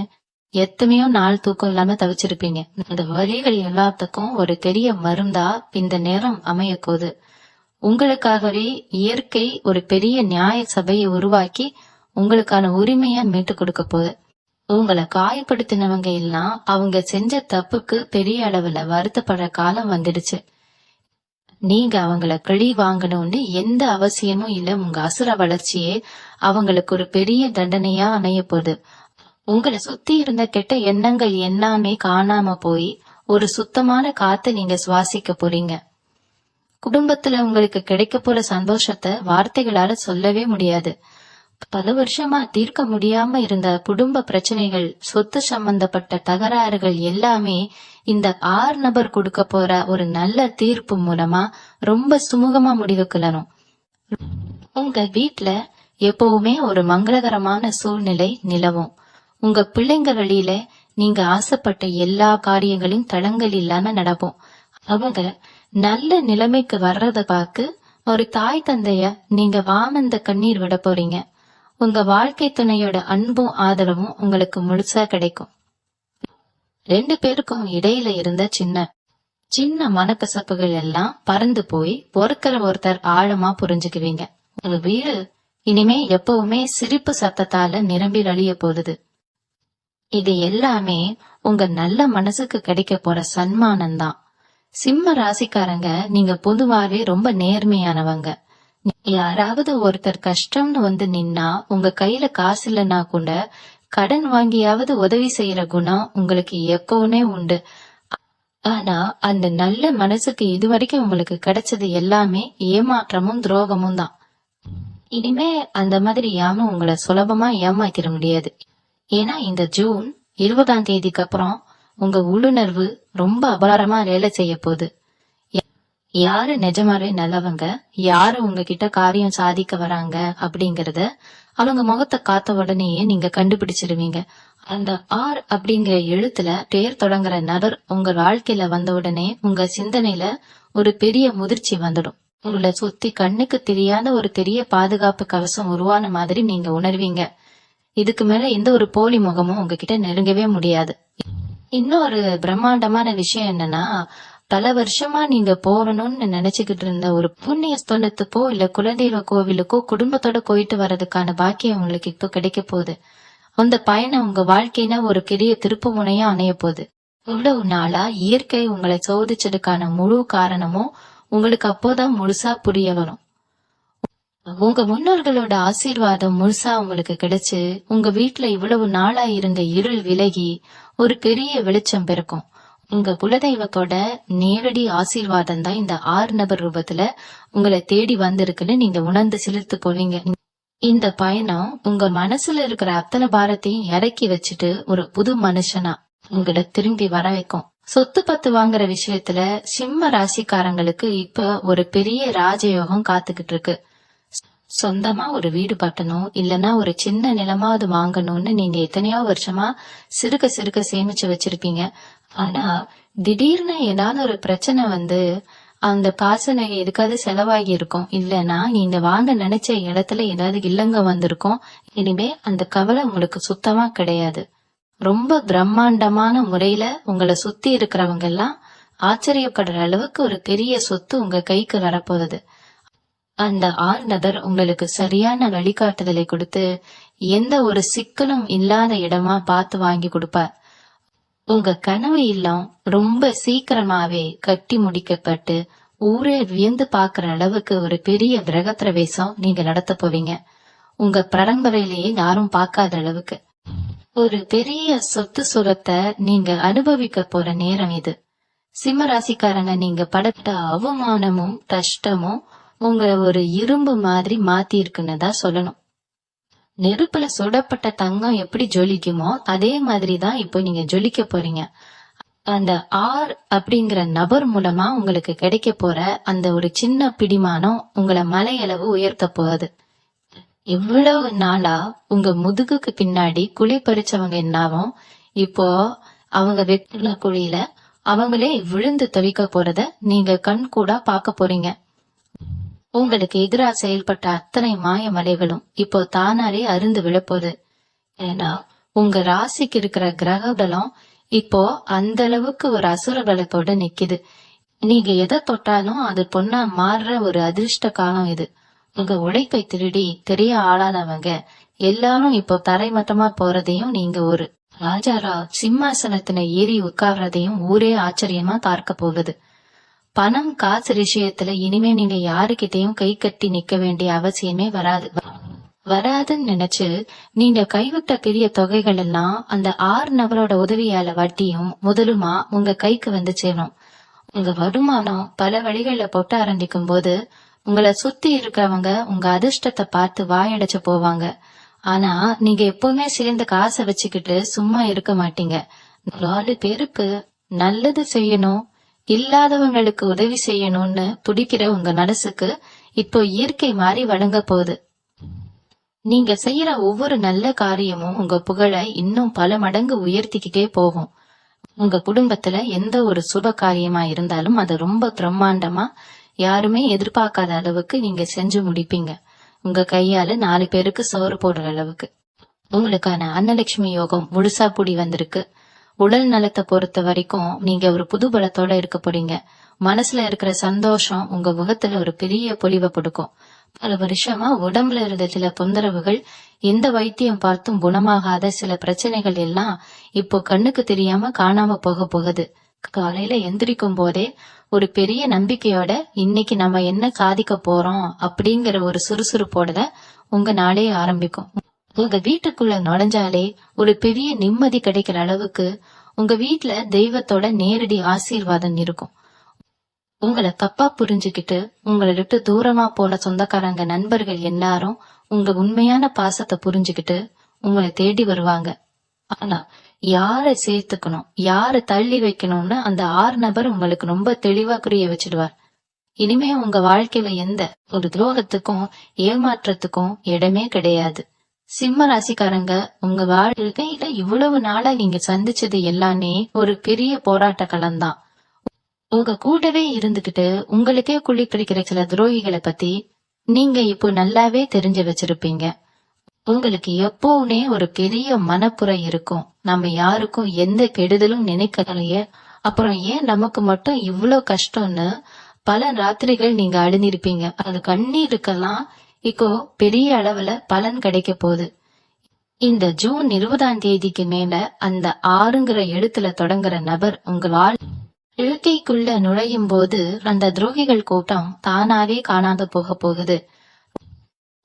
எத்தனையோ நாள் தூக்கம் இல்லாம தவிச்சிருப்பீங்க. இந்த வழிகள் எல்லாத்துக்கும் ஒரு பெரிய மருந்தா இந்த நேரம் அமைய போகுது. உங்களுக்காகவே இயற்கை ஒரு பெரிய நியாய சபையை உருவாக்கி உங்களுக்கான உரிமையா மீட்டு கொடுக்க போகுது. உங்களை காயப்படுத்தினவங்க எல்லாம் அவங்க செஞ்ச தப்புக்கு பெரிய அளவுல வருத்தப்படுற காலம் வந்துடுச்சு. நீங்க அவங்கள பழி வாங்கணும்னு எந்த அவசியமும் இல்ல. உங்க அசுர வளர்ச்சியே அவங்களுக்கு ஒரு பெரிய தண்டனையா அமைய போகுது. உங்களை சுத்தி இருந்த கெட்ட எண்ணங்கள் எல்லாமே காணாம போய் ஒரு சுத்தமான காத்தை நீங்க சுவாசிக்க போறீங்க. குடும்பத்துல உங்களுக்கு கிடைக்க போற சந்தோஷத்தை வார்த்தைகளால சொல்லவே முடியாது. பல வருஷமா தீர்க்க முடியாம இருந்த குடும்ப பிரச்சனைகள், சொத்து சம்பந்தப்பட்ட தகராறுகள் எல்லாமே இந்த 6 நபர் கொடுக்க போற ஒரு நல்ல தீர்ப்பு மூலமா ரொம்ப சுமூகமா முடிவுக்குள்ளணும். உங்க வீட்டுல எப்பவுமே ஒரு மங்களகரமான சூழ்நிலை நிலவும். உங்க பிள்ளைங்க வழியில நீங்க ஆசைப்பட்ட எல்லா காரியங்களையும் தடங்கள் இல்லாம நடக்கும். அவங்க நல்ல நிலைமைக்கு வர்றத பார்த்து ஒரு தாய் தந்தைய நீங்க வாமந்த கண்ணீர் விட போறீங்க. உங்க வாழ்க்கை துணையோட அன்பும் ஆதரவும் உங்களுக்கு முழுசா கிடைக்கும். 2 பேருக்கும் இடையில இருந்த சின்ன சின்ன மனக்கசப்புகள் எல்லாம் பறந்து போய் ஒருத்தர் ஆழமா புரிஞ்சுக்குவீங்க. உங்க வீடு இனிமே எப்பவுமே சிரிப்பு சத்தத்தால நிரம்பி வழிய போகுது. இது எல்லாமே உங்க நல்ல மனசுக்கு கிடைக்க போற சன்மானம் தான். சிம்ம ராசிக்காரங்க, நீங்க பொதுவாவே ரொம்ப நேர்மையானவங்க. யாராவது ஒருத்தர் கஷ்டம்னு வந்து நின்னா உங்க கையில காசு இல்லைன்னா கூட கடன் வாங்கியாவது உதவி செய்யற குணம் உங்களுக்கு எப்பவுமே உண்டு. ஆனா அந்த நல்ல மனசுக்கு இதுவரைக்கும் உங்களுக்கு கிடைச்சது எல்லாமே ஏமாற்றமும் துரோகமும் தான். இனிமே அந்த மாதிரி யாரும் உங்களை சுலபமா ஏமாத்திட முடியாது. ஏன்னா இந்த ஜூன் 20ஆம் தேதிக்கு அப்புறம் உங்க உள்ளுணர்வு ரொம்ப அபாரமா வேலை செய்ய போகுது. யாரு நிஜமாவே நல்லவங்க, யாரு உங்ககிட்ட காரியம் சாதிக்க வராங்க அப்படிங்கறத அவங்க முகத்தை காத்த உடனேயே நீங்க கண்டுபிடிச்சிருவீங்க. அந்த ஆர் அப்படிங்கிற எழுத்துல பேர் தொடங்குற நபர் உங்க வாழ்க்கையில வந்த உடனே உங்க சிந்தனையில ஒரு பெரிய முதிர்ச்சி வந்துடும். உங்களை சுத்தி கண்ணுக்கு தெரியாத ஒரு பெரிய பாதுகாப்பு கவசம் உருவான மாதிரி நீங்க உணர்வீங்க. இதுக்கு மேல எந்த ஒரு போலி முகமும் உங்ககிட்ட நெருங்கவே முடியாது. இன்னொரு பிரம்மாண்டமான விஷயம் என்னன்னா, பல வருஷமா நீங்க போகணும்னு நினைச்சுக்கிட்டு இருந்த ஒரு புண்ணிய ஸ்தலத்துக்கோ இல்ல குலதெய்வ கோவிலுக்கோ குடும்பத்தோட போயிட்டு வர்றதுக்கான பாக்கியம் உங்களுக்கு இப்போ கிடைக்க போகுது. அந்த பயணம் உங்க வாழ்க்கையில ஒரு பெரிய திருப்பு முனையா அமைய போகுது. இவ்வளவு நாளா இயற்கை உங்களை சோதிச்சதுக்கான முழு காரணமும் உங்களுக்கு அப்போதான் முழுசா புரிய வரும். உங்க முன்னோர்களோட ஆசீர்வாதம் முழுசா உங்களுக்கு கிடைச்சு உங்க வீட்டுல இவ்வளவு நாளா இருந்த இருள் விலகி ஒரு பெரிய வெளிச்சம் பிறக்கும். உங்க குலதெய்வத்தோட நேரடி ஆசீர்வாதம் தான் இந்த 6 நபர் ரூபத்துல உங்களை தேடி வந்திருக்குன்னு நீங்க உணர்ந்து சிலிர்த்து போவீங்க. இந்த பயணம் உங்க மனசுல இருக்கிற அத்தனை பாரத்தையும் இறக்கி வச்சுட்டு ஒரு புது மனுஷனா உங்களை திரும்பி வர வைக்கும். சொத்து பத்து வாங்குற விஷயத்துல சிம்ம ராசிக்காரங்களுக்கு இப்ப ஒரு பெரிய ராஜயோகம் காத்துக்கிட்டு இருக்கு. சொந்தமா ஒரு வீடு கட்டணும், இல்லனா ஒரு சின்ன நிலமாவது வாங்கணும்னு நீங்க எத்தனையோ வருஷமா சிறுக சிறுக சேமிச்சு வச்சிருப்பீங்க. ஆனா திடீர்னு ஏதாவது ஒரு பிரச்சனை வந்து அந்த காசு நகை எதுக்காவது செலவாகி இருக்கும், இல்லனா நீங்க வாங்க நினைச்ச இடத்துல ஏதாவது இல்லங்க வந்திருக்கும். இனிமே அந்த கவலை உங்களுக்கு சுத்தமா கிடையாது. ரொம்ப பிரம்மாண்டமான முறையில உங்களை சுத்தி இருக்கிறவங்க எல்லாம் ஆச்சரியப்படுற அளவுக்கு ஒரு பெரிய சொத்து உங்க கைக்கு வரப்போகுது. அந்த 6 நபர் உங்களுக்கு சரியான வழிகாட்டுதலை கொடுத்து எந்த ஒரு சிக்கலும் இல்லாத இடமா பார்த்து வாங்கி கொடுப்பார். உங்க கனவு இல்லம் ரொம்ப சீக்கிரமாவே கட்டி முடிக்கப்பட்டு ஊரே வியந்து பாக்குற அளவுக்கு ஒரு பெரிய கிரகப்பிரவேசம் நீங்க நடத்த போவீங்க. உங்க பரம்பரையிலேயே யாரும் பார்க்காத அளவுக்கு ஒரு பெரிய சொத்து சுரத்தை நீங்க அனுபவிக்க போற நேரம் இது. சிம்மராசிக்காரங்க, நீங்க படுத்த அவமானமும் கஷ்டமும் உங்களை ஒரு இரும்பு மாதிரி மாத்தி இருக்குன்னு தான் சொல்லணும். நெருப்புல சுடப்பட்ட தங்கம் எப்படி ஜொலிக்குமோ அதே மாதிரிதான் இப்போ நீங்க ஜொலிக்க போறீங்க. அந்த அப்படிங்கிற நபர் மூலமா உங்களுக்கு கிடைக்க போற அந்த ஒரு சின்ன பிடிமானம் உங்களை மலையளவு உயர்த்த போகுது. இவ்வளவு நாளா உங்க முதுகுக்கு பின்னாடி குழி பறிச்சவங்க என்னாவும் இப்போ அவங்க வெட்டின குழியில அவங்களே விழுந்து தவிக்க போறத நீங்க கண் கூட பாக்க போறீங்க. உங்களுக்கு எதிரா செயல்பட்ட அத்தனை மாய மலைகளும் இப்போ தானாரே அருந்து விழப்போகுது. ஏன்னா உங்க ராசிக்கு இருக்கிற கிரகபலம் இப்போ அந்த அளவுக்கு ஒரு அசுர பலத்தோட நிக்குது. நீங்க எதை தொட்டாலும் அது பொண்ணா மாறுற ஒரு அதிர்ஷ்ட காலம் இது. உங்க உழைப்பை திருடி தெரிய ஆளானவங்க எல்லாரும் இப்போ தரைமட்டமா போறதையும், நீங்க ஒரு ராஜாரா சிம்மாசனத்துல ஏறி உட்கார்றதையும் ஊரே ஆச்சரியமா பார்க்க போகுது. பணம் காசு விஷயத்துல இனிமே நீங்க யாருக்கிட்டையும் கை கட்டி நிக்க வேண்டிய அவசியமே வராதுன்னு நினைச்சு நீங்க கைவிட்ட பெரிய தொகைகள் எல்லாம் அந்த 6 நபரோட உதவியால வட்டியும் முதலுமா உங்க கைக்கு வந்து சேரும். உங்க வருமானம் பல வழிகள்ல போட்டு ஆரம்பிக்கும் போது உங்களை சுத்தி இருக்கிறவங்க உங்க அதிர்ஷ்டத்தை பார்த்து வாயடைச்சு போவாங்க. ஆனா நீங்க எப்பவுமே சேர்ந்த காசை வச்சுக்கிட்டு சும்மா இருக்க மாட்டீங்க. 4 பேருக்கு நல்லது செய்யணும், இல்லாதவங்களுக்கு உதவி செய்யணும்னு துடிக்கிற உங்க மனசுக்கு இப்போ இயற்கை மாறி வழங்க போகுது. நீங்க செய்யற ஒவ்வொரு நல்ல காரியமும் உங்க புகழை இன்னும் பல மடங்கு உயர்த்திக்கிட்டே போகும். உங்க குடும்பத்துல எந்த ஒரு சுப காரியமா இருந்தாலும் அது ரொம்ப பிரம்மாண்டமா யாருமே எதிர்பார்க்காத அளவுக்கு நீங்க செஞ்சு முடிப்பீங்க. உங்க கையால 4 பேருக்கு சோறு போடுற அளவுக்கு. உங்களுக்கான அன்னலட்சுமி யோகம் முழுசா கூடி வந்திருக்கு. உடல் நலத்தை பொறுத்த வரைக்கும் நீங்க ஒரு புது பலத்தோட இருக்க போறீங்க. மனசுல இருக்கிற சந்தோஷம் உங்க முகத்துல ஒரு பெரிய பொலிவை கொடுக்கும். பல வருஷமா உடம்புல இருந்த சில தொந்தரவுகள், எந்த வைத்தியம் பார்த்தும் குணமாகாத சில பிரச்சனைகள் எல்லாம் இப்போ கண்ணுக்கு தெரியாம காணாம போக போகுது. காலையில எந்திரிக்கும் போதே ஒரு பெரிய நம்பிக்கையோட இன்னைக்கு நம்ம என்ன சாதிக்க போறோம் அப்படிங்கிற ஒரு சுறுசுறுப்போட உங்க நாளே ஆரம்பிக்கும். உங்க வீட்டுக்குள்ள நுழைஞ்சாலே ஒரு பெரிய நிம்மதி கிடைக்கிற அளவுக்கு உங்க வீட்டுல தெய்வத்தோட நேரடி ஆசீர்வாதம் இருக்கும். உங்களை தப்பா புரிஞ்சுக்கிட்டு உங்களை விட்டு தூரமா போன சொந்தக்காரங்க நண்பர்கள் எல்லாரும் உங்க உண்மையான பாசத்தை புரிஞ்சுக்கிட்டு உங்களை தேடி வருவாங்க. ஆனா யாரை சேர்த்துக்கணும், யாரை தள்ளி வைக்கணும்னு அந்த 6 நபர் உங்களுக்கு ரொம்ப தெளிவா புரிய வச்சிடுவார். இனிமே உங்க வாழ்க்கையில எந்த ஒரு துரோகத்துக்கும் ஏமாற்றத்துக்கும் இடமே கிடையாது. சிம்ம ராசிக்காரங்க, உங்க வாழ்க்கையில இவ்வளவு நாளா நீங்க சந்திச்சது எல்லாமே ஒரு பெரிய போராட்ட களம்தான். உங்க கூடவே இருந்துகிட்டு உங்களுக்கே குழி பிடிக்கிற சில துரோகிகளை பத்தி நீங்க இப்போ நல்லாவே தெரிஞ்சு வச்சிருப்பீங்க. உங்களுக்கு எப்பவுமே ஒரு பெரிய மனப்புறை இருக்கும். நம்ம யாருக்கும் எந்த கெடுதலும் நினைக்கலையே, அப்புறம் ஏன் நமக்கு மட்டும் இவ்வளவு கஷ்டம்னு பல ராத்திரிகள் நீங்க அழுந்திருப்பீங்க. அது கண்ணீருக்கெல்லாம் இப்போ பெரிய அளவுல பலன் கிடைக்க போகுது. இந்த ஜூன் 20ஆம் தேதிக்கு மேல அந்த 6ங்கிற எழுத்துல தொடங்குற நபர் உங்க இயற்கைக்குள்ள நுழையும் போது அந்த துரோகிகள் கூட்டம் தானாவே காணாத போக போகுது.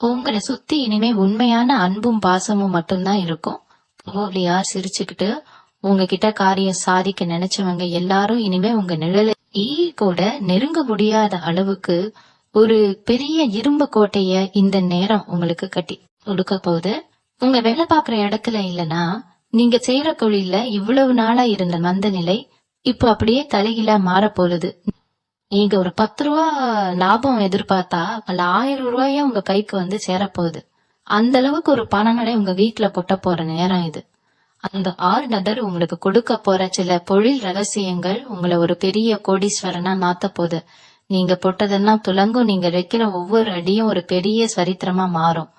உங்களை சுத்தி இனிமே உண்மையான அன்பும் பாசமும் மட்டும்தான் இருக்கும். புகோலியார் சிரிச்சுக்கிட்டு, உங்ககிட்ட காரியம் சாதிக்க நினைச்சவங்க எல்லாரும் இனிமே உங்க நிழல கூட நெருங்க முடியாத அளவுக்கு ஒரு பெரிய இரும்பு கோட்டைய இந்த நேரம் உங்களுக்கு கட்டி கொடுக்க போகுது. உங்க வேலை பாக்குற இடத்துல இல்லனா நீங்க செய்யற தொழில இவ்வளவு நாளா இருந்த மந்த நிலை இப்போ அப்படியே தலைகீழா மாற போகுது. நீங்க ஒரு 10 ரூபா லாபம் எதிர்பார்த்தா அல்ல 1000 ரூபாயா உங்க கைக்கு வந்து சேரப்போகுது. அந்த அளவுக்கு ஒரு பணங்களை உங்க வீட்டுல கொட்ட போற நேரம் இது. அந்த 6 நபர் உங்களுக்கு கொடுக்க போற சில தொழில் ரகசியங்கள் உங்களை ஒரு பெரிய கோடீஸ்வரனா மாத்த போகுது. நீங்க போட்டதெல்லாம் துலங்கும். நீங்க வைக்கிற ஒவ்வொரு அடியும் ஒரு பெரிய சரித்திரமா மாறும்.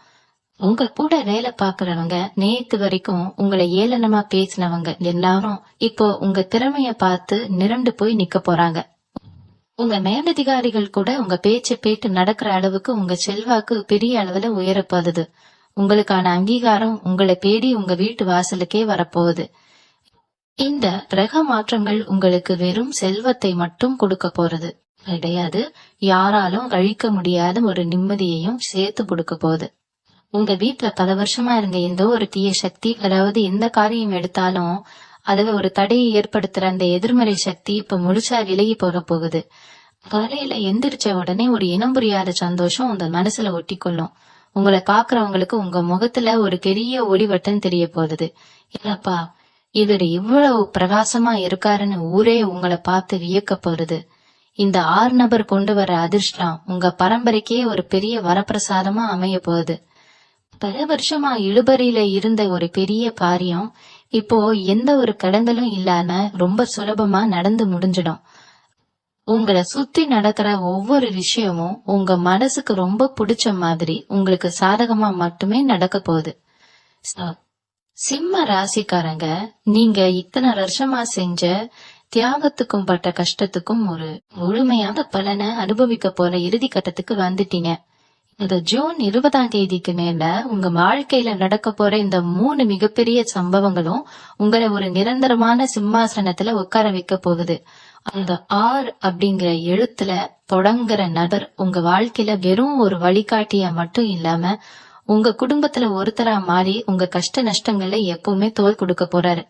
உங்க கூட வேலை பாக்குறவங்க, நேத்து வரைக்கும் உங்களை ஏளனமா பேசினவங்க எல்லாரும் இப்போ உங்க திறமைய பார்த்து நிரண்டு போய் நிக்க போறாங்க. உங்க மேலதிகாரிகள் கூட உங்க பேச்சை கேட்டு நடக்கிற அளவுக்கு உங்க செல்வாக்கு பெரிய அளவுல உயரப்போகுது. உங்களுக்கான அங்கீகாரம் உங்களை தேடி உங்க வீட்டு வாசலுக்கே வரப்போகுது. இந்த கிரக மாற்றங்கள் உங்களுக்கு வெறும் செல்வத்தை மட்டும் கொடுக்க போறது கிடையாது, யாராலும் அழிக்க முடியாத ஒரு நிம்மதியையும் சேர்த்து கொடுக்க போகுது. உங்க வீட்டுல பல வருஷமா இருந்த எந்த ஒரு தீய சக்தி, அதாவது எந்த காரியம் எடுத்தாலும் அதுல ஒரு தடையை ஏற்படுத்துற அந்த எதிர்மறை சக்தி இப்ப முழுசா விலகி போக போகுது. காலையில எந்திரிச்ச உடனே ஒரு இனம் புரியாத சந்தோஷம் உங்க மனசுல ஒட்டி கொள்ளும். உங்களை பாக்குறவங்களுக்கு உங்க முகத்துல ஒரு பெரிய ஒளிவட்டம் தெரிய போகுது. இல்லப்பா, இவர் இவ்வளவு பிரகாசமா இருக்காருன்னு ஊரே உங்களை பார்த்து வியக்க போறது. இந்த 6 நபர் கொண்டு வர அதிர்ஷ்டம் உங்க பரம்பரைக்கே ஒரு பெரிய வரப்பிரசாதமா அமைய போகுது. பல வருஷமா இழுபறியில இருந்த ஒரு பெரிய காரியம் இப்போ எந்த ஒரு கடந்தலும் இல்லாம ரொம்ப சுலபமா நடந்து முடிஞ்சிடும். உங்களை சுத்தி நடக்கிற ஒவ்வொரு விஷயமும் உங்க மனசுக்கு ரொம்ப பிடிச்ச மாதிரி உங்களுக்கு சாதகமா மட்டுமே நடக்க போகுது. சிம்ம ராசிக்காரங்க, நீங்க இத்தனை வருஷமா செஞ்ச தியாகத்துக்கும் பட்ட கஷ்டத்துக்கும் ஒரு முழுமையான பலனை அனுபவிக்க போற இறுதி கட்டத்துக்கு வந்துட்டீங்க. இந்த ஜூன் 20ஆம் தேதிக்கு மேல உங்க வாழ்க்கையில நடக்க போற இந்த 3 மிகப்பெரிய சம்பவங்களும் உங்களை ஒரு நிரந்தரமான சிம்மாசனத்துல உட்கார வைக்க போகுது. அந்த 6 அப்படிங்கிற எழுத்துல தொடங்குற நபர் உங்க வாழ்க்கையில வெறும் ஒரு வழிகாட்டியா மட்டும் இல்லாம உங்க குடும்பத்துல ஒருத்தரா மாறி உங்க கஷ்ட நஷ்டங்கள்ல எப்பவுமே தோல் கொடுக்க போறாரு.